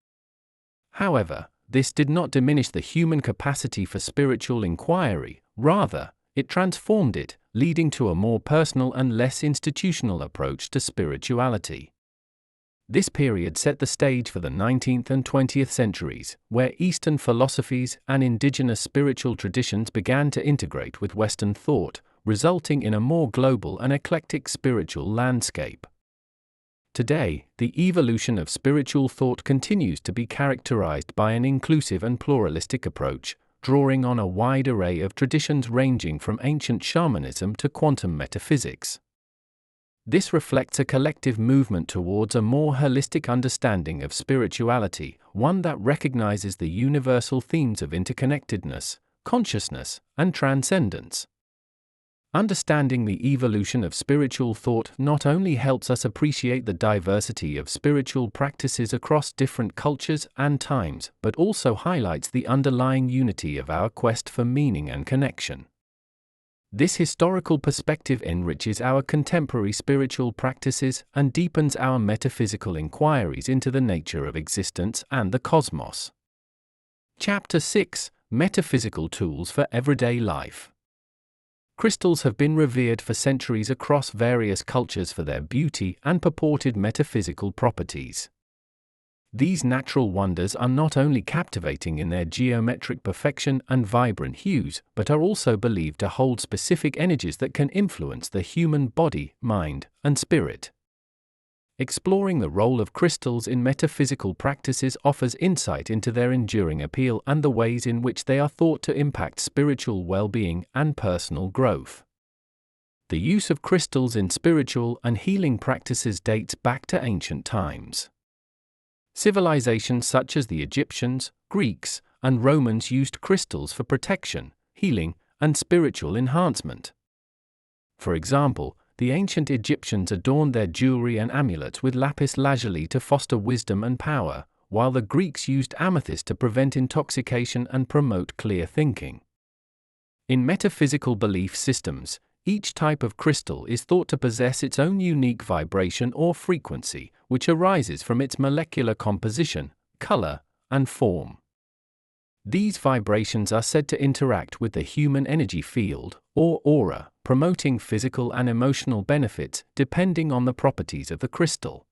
However, this did not diminish the human capacity for spiritual inquiry, rather, it transformed it, leading to a more personal and less institutional approach to spirituality. This period set the stage for the 19th and 20th centuries, where Eastern philosophies and indigenous spiritual traditions began to integrate with Western thought, resulting in a more global and eclectic spiritual landscape. Today, the evolution of spiritual thought continues to be characterized by an inclusive and pluralistic approach, drawing on a wide array of traditions ranging from ancient shamanism to quantum metaphysics. This reflects a collective movement towards a more holistic understanding of spirituality, one that recognizes the universal themes of interconnectedness, consciousness, and transcendence. Understanding the evolution of spiritual thought not only helps us appreciate the diversity of spiritual practices across different cultures and times, but also highlights the underlying unity of our quest for meaning and connection. This historical perspective enriches our contemporary spiritual practices and deepens our metaphysical inquiries into the nature of existence and the cosmos. Chapter 6: Metaphysical Tools for Everyday Life. Crystals have been revered for centuries across various cultures for their beauty and purported metaphysical properties. These natural wonders are not only captivating in their geometric perfection and vibrant hues, but are also believed to hold specific energies that can influence the human body, mind, and spirit. Exploring the role of crystals in metaphysical practices offers insight into their enduring appeal and the ways in which they are thought to impact spiritual well-being and personal growth. The use of crystals in spiritual and healing practices dates back to ancient times. Civilizations such as the Egyptians, Greeks, and Romans used crystals for protection, healing, and spiritual enhancement. For example, the ancient Egyptians adorned their jewelry and amulets with lapis lazuli to foster wisdom and power, while the Greeks used amethyst to prevent intoxication and promote clear thinking. In metaphysical belief systems, each type of crystal is thought to possess its own unique vibration or frequency, which arises from its molecular composition, color, and form. These vibrations are said to interact with the human energy field, or aura, promoting physical and emotional benefits depending on the properties of the crystal.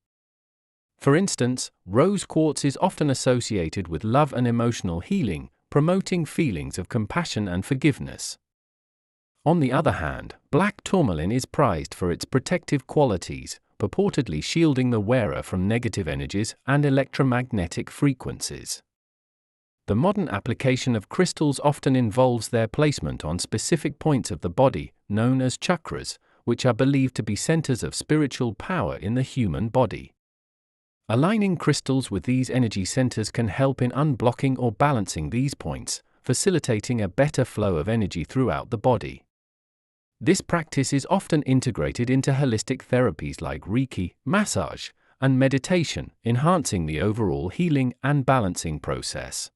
For instance, rose quartz is often associated with love and emotional healing, promoting feelings of compassion and forgiveness. On the other hand, black tourmaline is prized for its protective qualities, purportedly shielding the wearer from negative energies and electromagnetic frequencies. The modern application of crystals often involves their placement on specific points of the body, known as chakras, which are believed to be centers of spiritual power in the human body. Aligning crystals with these energy centers can help in unblocking or balancing these points, facilitating a better flow of energy throughout the body. This practice is often integrated into holistic therapies like Reiki, massage, and meditation, enhancing the overall healing and balancing process.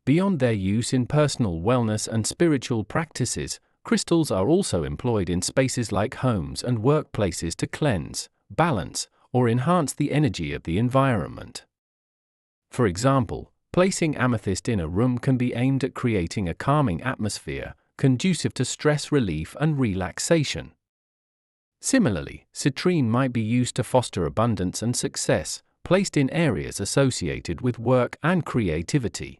Beyond their use in personal wellness and spiritual practices, crystals are also employed in spaces like homes and workplaces to cleanse, balance, or enhance the energy of the environment. For example, placing amethyst in a room can be aimed at creating a calming atmosphere, conducive to stress relief and relaxation. Similarly, citrine might be used to foster abundance and success, placed in areas associated with work and creativity.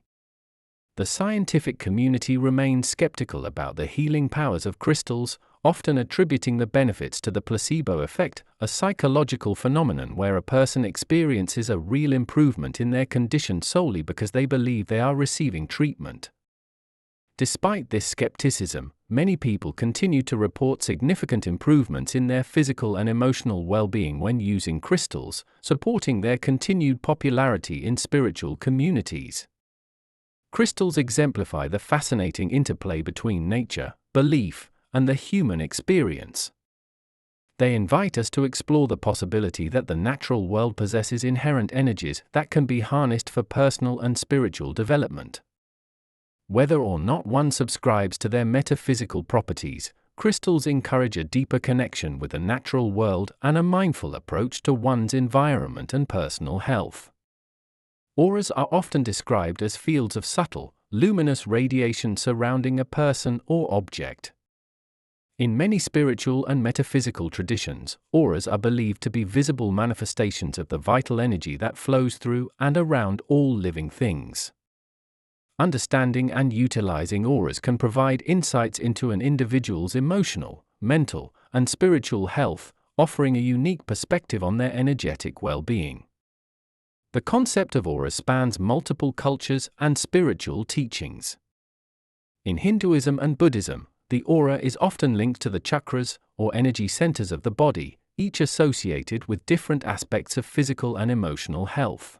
The scientific community remains skeptical about the healing powers of crystals, often attributing the benefits to the placebo effect, a psychological phenomenon where a person experiences a real improvement in their condition solely because they believe they are receiving treatment. Despite this skepticism, many people continue to report significant improvements in their physical and emotional well-being when using crystals, supporting their continued popularity in spiritual communities. Crystals exemplify the fascinating interplay between nature, belief, and the human experience. They invite us to explore the possibility that the natural world possesses inherent energies that can be harnessed for personal and spiritual development. Whether or not one subscribes to their metaphysical properties, crystals encourage a deeper connection with the natural world and a mindful approach to one's environment and personal health. Auras are often described as fields of subtle, luminous radiation surrounding a person or object. In many spiritual and metaphysical traditions, auras are believed to be visible manifestations of the vital energy that flows through and around all living things. Understanding and utilizing auras can provide insights into an individual's emotional, mental, and spiritual health, offering a unique perspective on their energetic well-being. The concept of aura spans multiple cultures and spiritual teachings. In Hinduism and Buddhism, the aura is often linked to the chakras, or energy centers of the body, each associated with different aspects of physical and emotional health.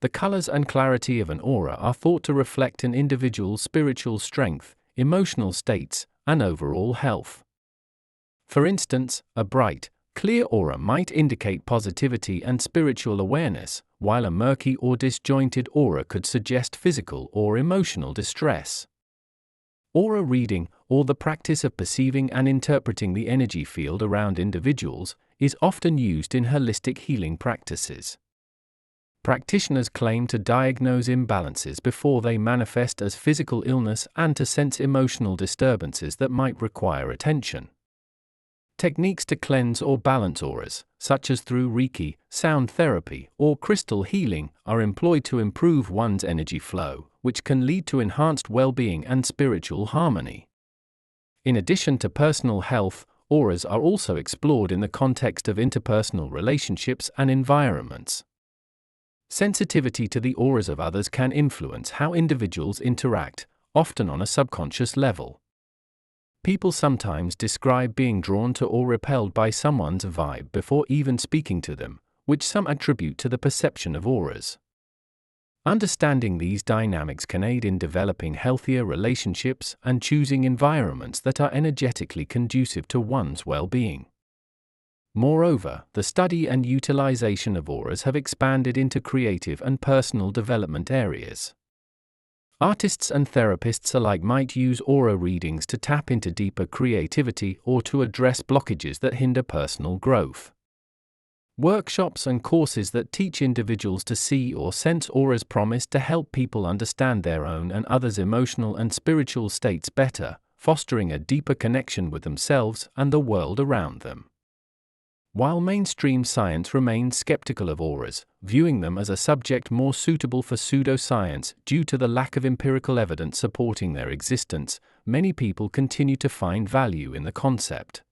The colors and clarity of an aura are thought to reflect an individual's spiritual strength, emotional states, and overall health. For instance, a bright, clear aura might indicate positivity and spiritual awareness, while a murky or disjointed aura could suggest physical or emotional distress. Aura reading, or the practice of perceiving and interpreting the energy field around individuals, is often used in holistic healing practices. Practitioners claim to diagnose imbalances before they manifest as physical illness and to sense emotional disturbances that might require attention. Techniques to cleanse or balance auras, such as through Reiki, sound therapy, or crystal healing, are employed to improve one's energy flow, which can lead to enhanced well-being and spiritual harmony. In addition to personal health, auras are also explored in the context of interpersonal relationships and environments. Sensitivity to the auras of others can influence how individuals interact, often on a subconscious level. People sometimes describe being drawn to or repelled by someone's vibe before even speaking to them, which some attribute to the perception of auras. Understanding these dynamics can aid in developing healthier relationships and choosing environments that are energetically conducive to one's well-being. Moreover, the study and utilization of auras have expanded into creative and personal development areas. Artists and therapists alike might use aura readings to tap into deeper creativity or to address blockages that hinder personal growth. Workshops and courses that teach individuals to see or sense auras promise to help people understand their own and others' emotional and spiritual states better, fostering a deeper connection with themselves and the world around them. While mainstream science remains skeptical of auras, viewing them as a subject more suitable for pseudoscience due to the lack of empirical evidence supporting their existence, many people continue to find value in the concept.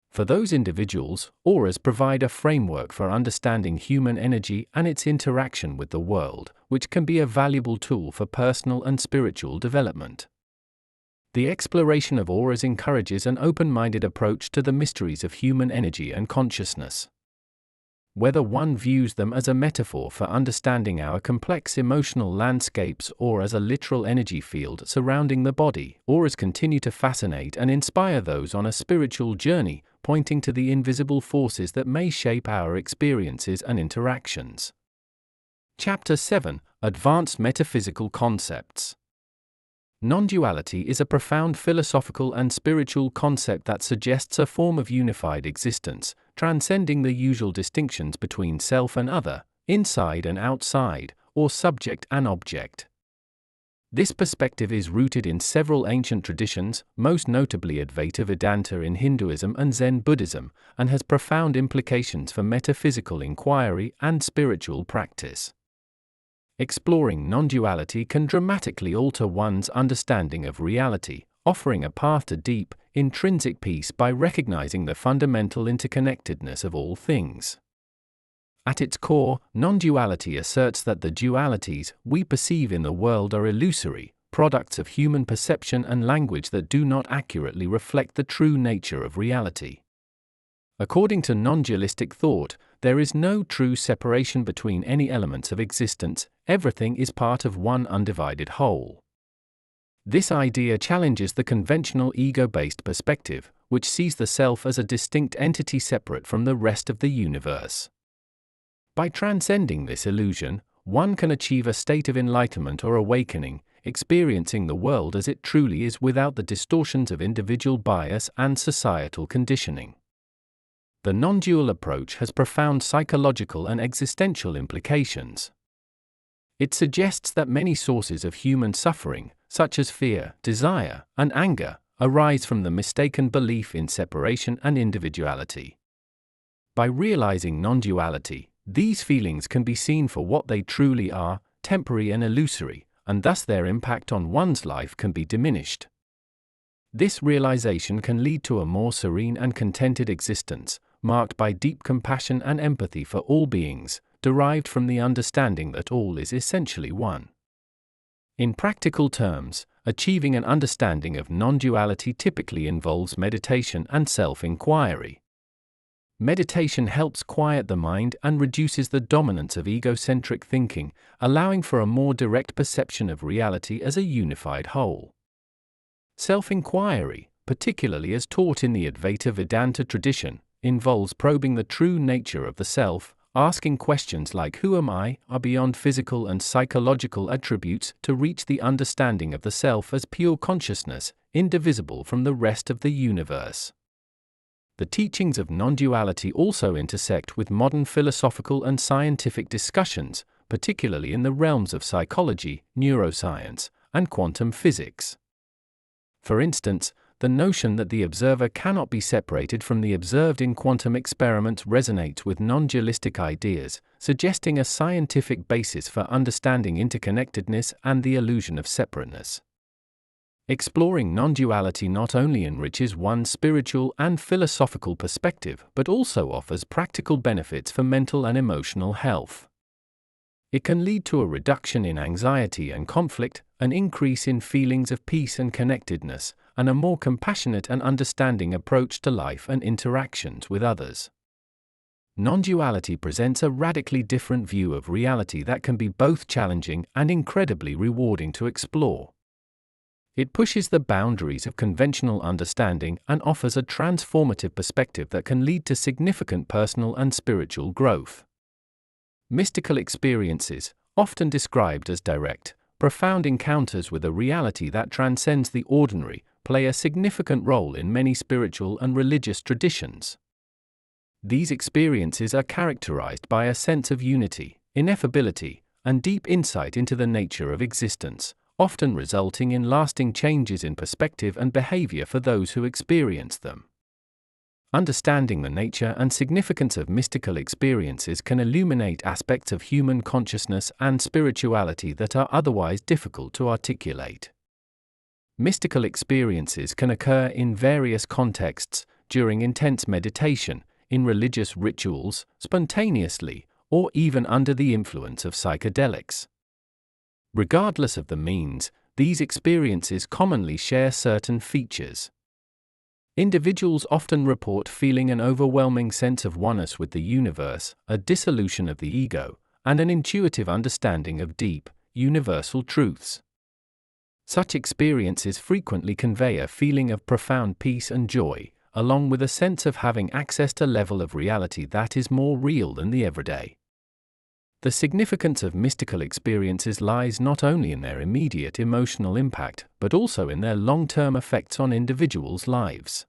For those individuals, auras provide a framework for understanding human energy and its interaction with the world, which can be a valuable tool for personal and spiritual development. The exploration of auras encourages an open-minded approach to the mysteries of human energy and consciousness. Whether one views them as a metaphor for understanding our complex emotional landscapes or as a literal energy field surrounding the body, auras continue to fascinate and inspire those on a spiritual journey, pointing to the invisible forces that may shape our experiences and interactions. Chapter 7: Advanced Metaphysical Concepts. Non-duality is a profound philosophical and spiritual concept that suggests a form of unified existence, transcending the usual distinctions between self and other, inside and outside, or subject and object. This perspective is rooted in several ancient traditions, most notably Advaita Vedanta in Hinduism and Zen Buddhism, and has profound implications for metaphysical inquiry and spiritual practice. Exploring non-duality can dramatically alter one's understanding of reality, offering a path to deep, intrinsic peace by recognizing the fundamental interconnectedness of all things. At its core, non-duality asserts that the dualities we perceive in the world are illusory, products of human perception and language that do not accurately reflect the true nature of reality. According to non-dualistic thought, there is no true separation between any elements of existence, everything is part of one undivided whole. This idea challenges the conventional ego-based perspective, which sees the self as a distinct entity separate from the rest of the universe. By transcending this illusion, one can achieve a state of enlightenment or awakening, experiencing the world as it truly is without the distortions of individual bias and societal conditioning. The non-dual approach has profound psychological and existential implications. It suggests that many sources of human suffering, such as fear, desire, and anger, arise from the mistaken belief in separation and individuality. By realizing non-duality, these feelings can be seen for what they truly are, temporary and illusory, and thus their impact on one's life can be diminished. This realization can lead to a more serene and contented existence, marked by deep compassion and empathy for all beings, derived from the understanding that all is essentially one. In practical terms, achieving an understanding of non-duality typically involves meditation and self-inquiry. Meditation helps quiet the mind and reduces the dominance of egocentric thinking, allowing for a more direct perception of reality as a unified whole. Self-inquiry, particularly as taught in the Advaita Vedanta tradition, involves probing the true nature of the self, asking questions like "Who am I?" are beyond physical and psychological attributes to reach the understanding of the self as pure consciousness, indivisible from the rest of the universe. The teachings of non-duality also intersect with modern philosophical and scientific discussions, particularly in the realms of psychology, neuroscience, and quantum physics. For instance, the notion that the observer cannot be separated from the observed in quantum experiments resonates with non-dualistic ideas, suggesting a scientific basis for understanding interconnectedness and the illusion of separateness. Exploring non-duality not only enriches one's spiritual and philosophical perspective but also offers practical benefits for mental and emotional health. It can lead to a reduction in anxiety and conflict, an increase in feelings of peace and connectedness, and a more compassionate and understanding approach to life and interactions with others. Non-duality presents a radically different view of reality that can be both challenging and incredibly rewarding to explore. It pushes the boundaries of conventional understanding and offers a transformative perspective that can lead to significant personal and spiritual growth. Mystical experiences, often described as direct, profound encounters with a reality that transcends the ordinary, play a significant role in many spiritual and religious traditions. These experiences are characterized by a sense of unity, ineffability, and deep insight into the nature of existence, often resulting in lasting changes in perspective and behavior for those who experience them. Understanding the nature and significance of mystical experiences can illuminate aspects of human consciousness and spirituality that are otherwise difficult to articulate. Mystical experiences can occur in various contexts, during intense meditation, in religious rituals, spontaneously, or even under the influence of psychedelics. Regardless of the means, these experiences commonly share certain features. Individuals often report feeling an overwhelming sense of oneness with the universe, a dissolution of the ego, and an intuitive understanding of deep, universal truths. Such experiences frequently convey a feeling of profound peace and joy, along with a sense of having accessed a level of reality that is more real than the everyday. The significance of mystical experiences lies not only in their immediate emotional impact, but also in their long-term effects on individuals' lives.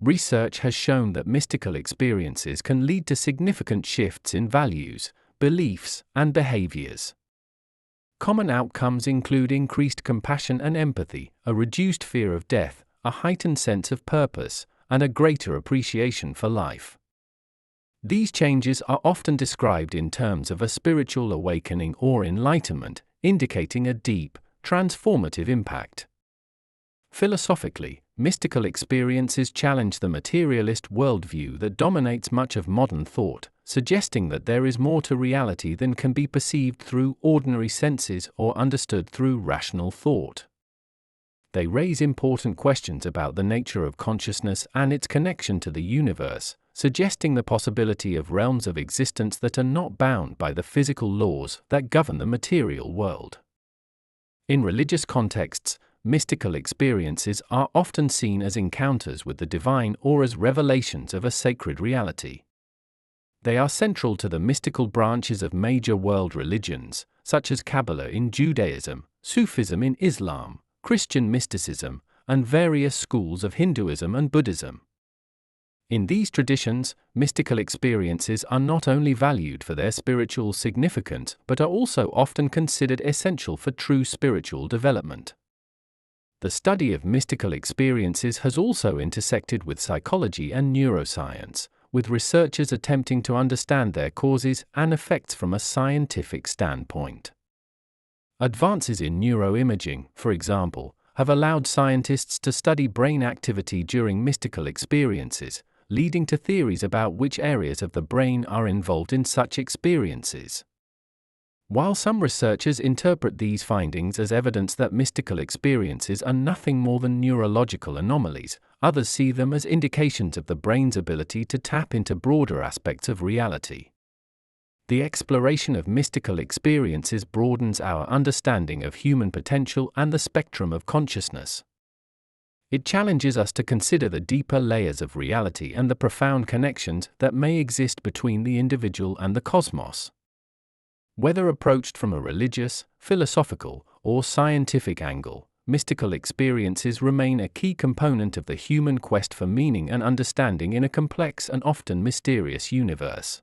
Research has shown that mystical experiences can lead to significant shifts in values, beliefs, and behaviors. Common outcomes include increased compassion and empathy, a reduced fear of death, a heightened sense of purpose, and a greater appreciation for life. These changes are often described in terms of a spiritual awakening or enlightenment, indicating a deep, transformative impact. Philosophically, mystical experiences challenge the materialist worldview that dominates much of modern thought, suggesting that there is more to reality than can be perceived through ordinary senses or understood through rational thought. They raise important questions about the nature of consciousness and its connection to the universe, suggesting the possibility of realms of existence that are not bound by the physical laws that govern the material world. In religious contexts, mystical experiences are often seen as encounters with the divine or as revelations of a sacred reality. They are central to the mystical branches of major world religions, such as Kabbalah in Judaism, Sufism in Islam, Christian mysticism, and various schools of Hinduism and Buddhism. In these traditions, mystical experiences are not only valued for their spiritual significance but are also often considered essential for true spiritual development. The study of mystical experiences has also intersected with psychology and neuroscience, with researchers attempting to understand their causes and effects from a scientific standpoint. Advances in neuroimaging, for example, have allowed scientists to study brain activity during mystical experiences, leading to theories about which areas of the brain are involved in such experiences. While some researchers interpret these findings as evidence that mystical experiences are nothing more than neurological anomalies, others see them as indications of the brain's ability to tap into broader aspects of reality. The exploration of mystical experiences broadens our understanding of human potential and the spectrum of consciousness. It challenges us to consider the deeper layers of reality and the profound connections that may exist between the individual and the cosmos. Whether approached from a religious, philosophical, or scientific angle, mystical experiences remain a key component of the human quest for meaning and understanding in a complex and often mysterious universe.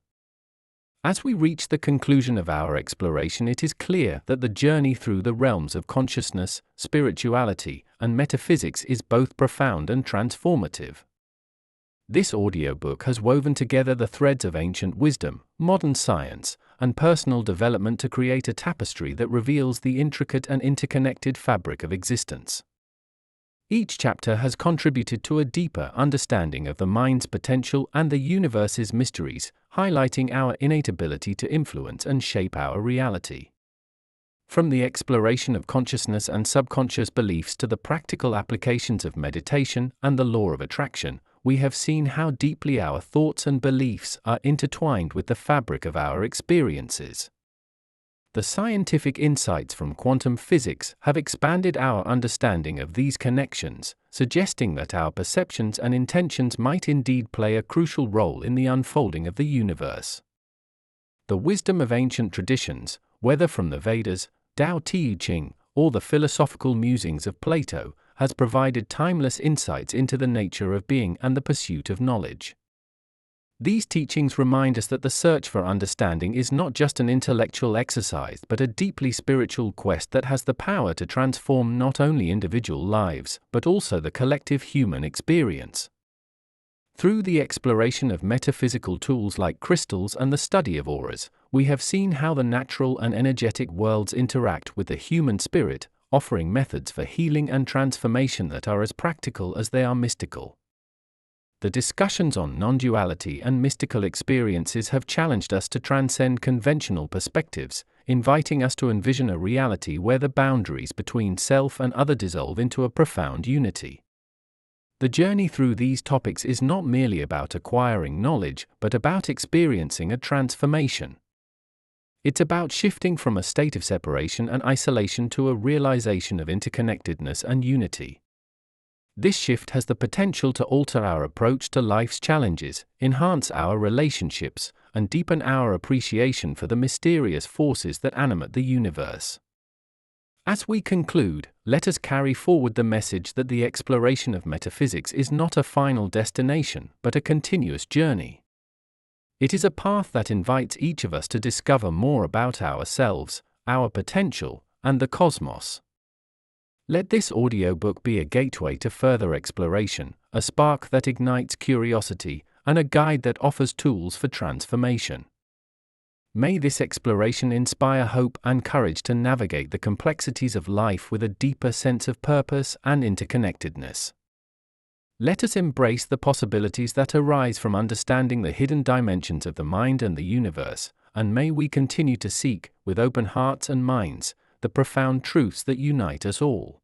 As we reach the conclusion of our exploration, it is clear that the journey through the realms of consciousness, spirituality, and metaphysics is both profound and transformative. This audiobook has woven together the threads of ancient wisdom, modern science, and personal development to create a tapestry that reveals the intricate and interconnected fabric of existence. Each chapter has contributed to a deeper understanding of the mind's potential and the universe's mysteries, highlighting our innate ability to influence and shape our reality. From the exploration of consciousness and subconscious beliefs to the practical applications of meditation and the law of attraction, we have seen how deeply our thoughts and beliefs are intertwined with the fabric of our experiences. The scientific insights from quantum physics have expanded our understanding of these connections, suggesting that our perceptions and intentions might indeed play a crucial role in the unfolding of the universe. The wisdom of ancient traditions, whether from the Vedas, Tao Te Ching, or the philosophical musings of Plato, has provided timeless insights into the nature of being and the pursuit of knowledge. These teachings remind us that the search for understanding is not just an intellectual exercise but a deeply spiritual quest that has the power to transform not only individual lives but also the collective human experience. Through the exploration of metaphysical tools like crystals and the study of auras, we have seen how the natural and energetic worlds interact with the human spirit, offering methods for healing and transformation that are as practical as they are mystical. The discussions on non-duality and mystical experiences have challenged us to transcend conventional perspectives, inviting us to envision a reality where the boundaries between self and other dissolve into a profound unity. The journey through these topics is not merely about acquiring knowledge, but about experiencing a transformation. It's about shifting from a state of separation and isolation to a realization of interconnectedness and unity. This shift has the potential to alter our approach to life's challenges, enhance our relationships, and deepen our appreciation for the mysterious forces that animate the universe. As we conclude, let us carry forward the message that the exploration of metaphysics is not a final destination, but a continuous journey. It is a path that invites each of us to discover more about ourselves, our potential, and the cosmos. Let this audiobook be a gateway to further exploration, a spark that ignites curiosity, and a guide that offers tools for transformation. May this exploration inspire hope and courage to navigate the complexities of life with a deeper sense of purpose and interconnectedness. Let us embrace the possibilities that arise from understanding the hidden dimensions of the mind and the universe, and may we continue to seek, with open hearts and minds, the profound truths that unite us all.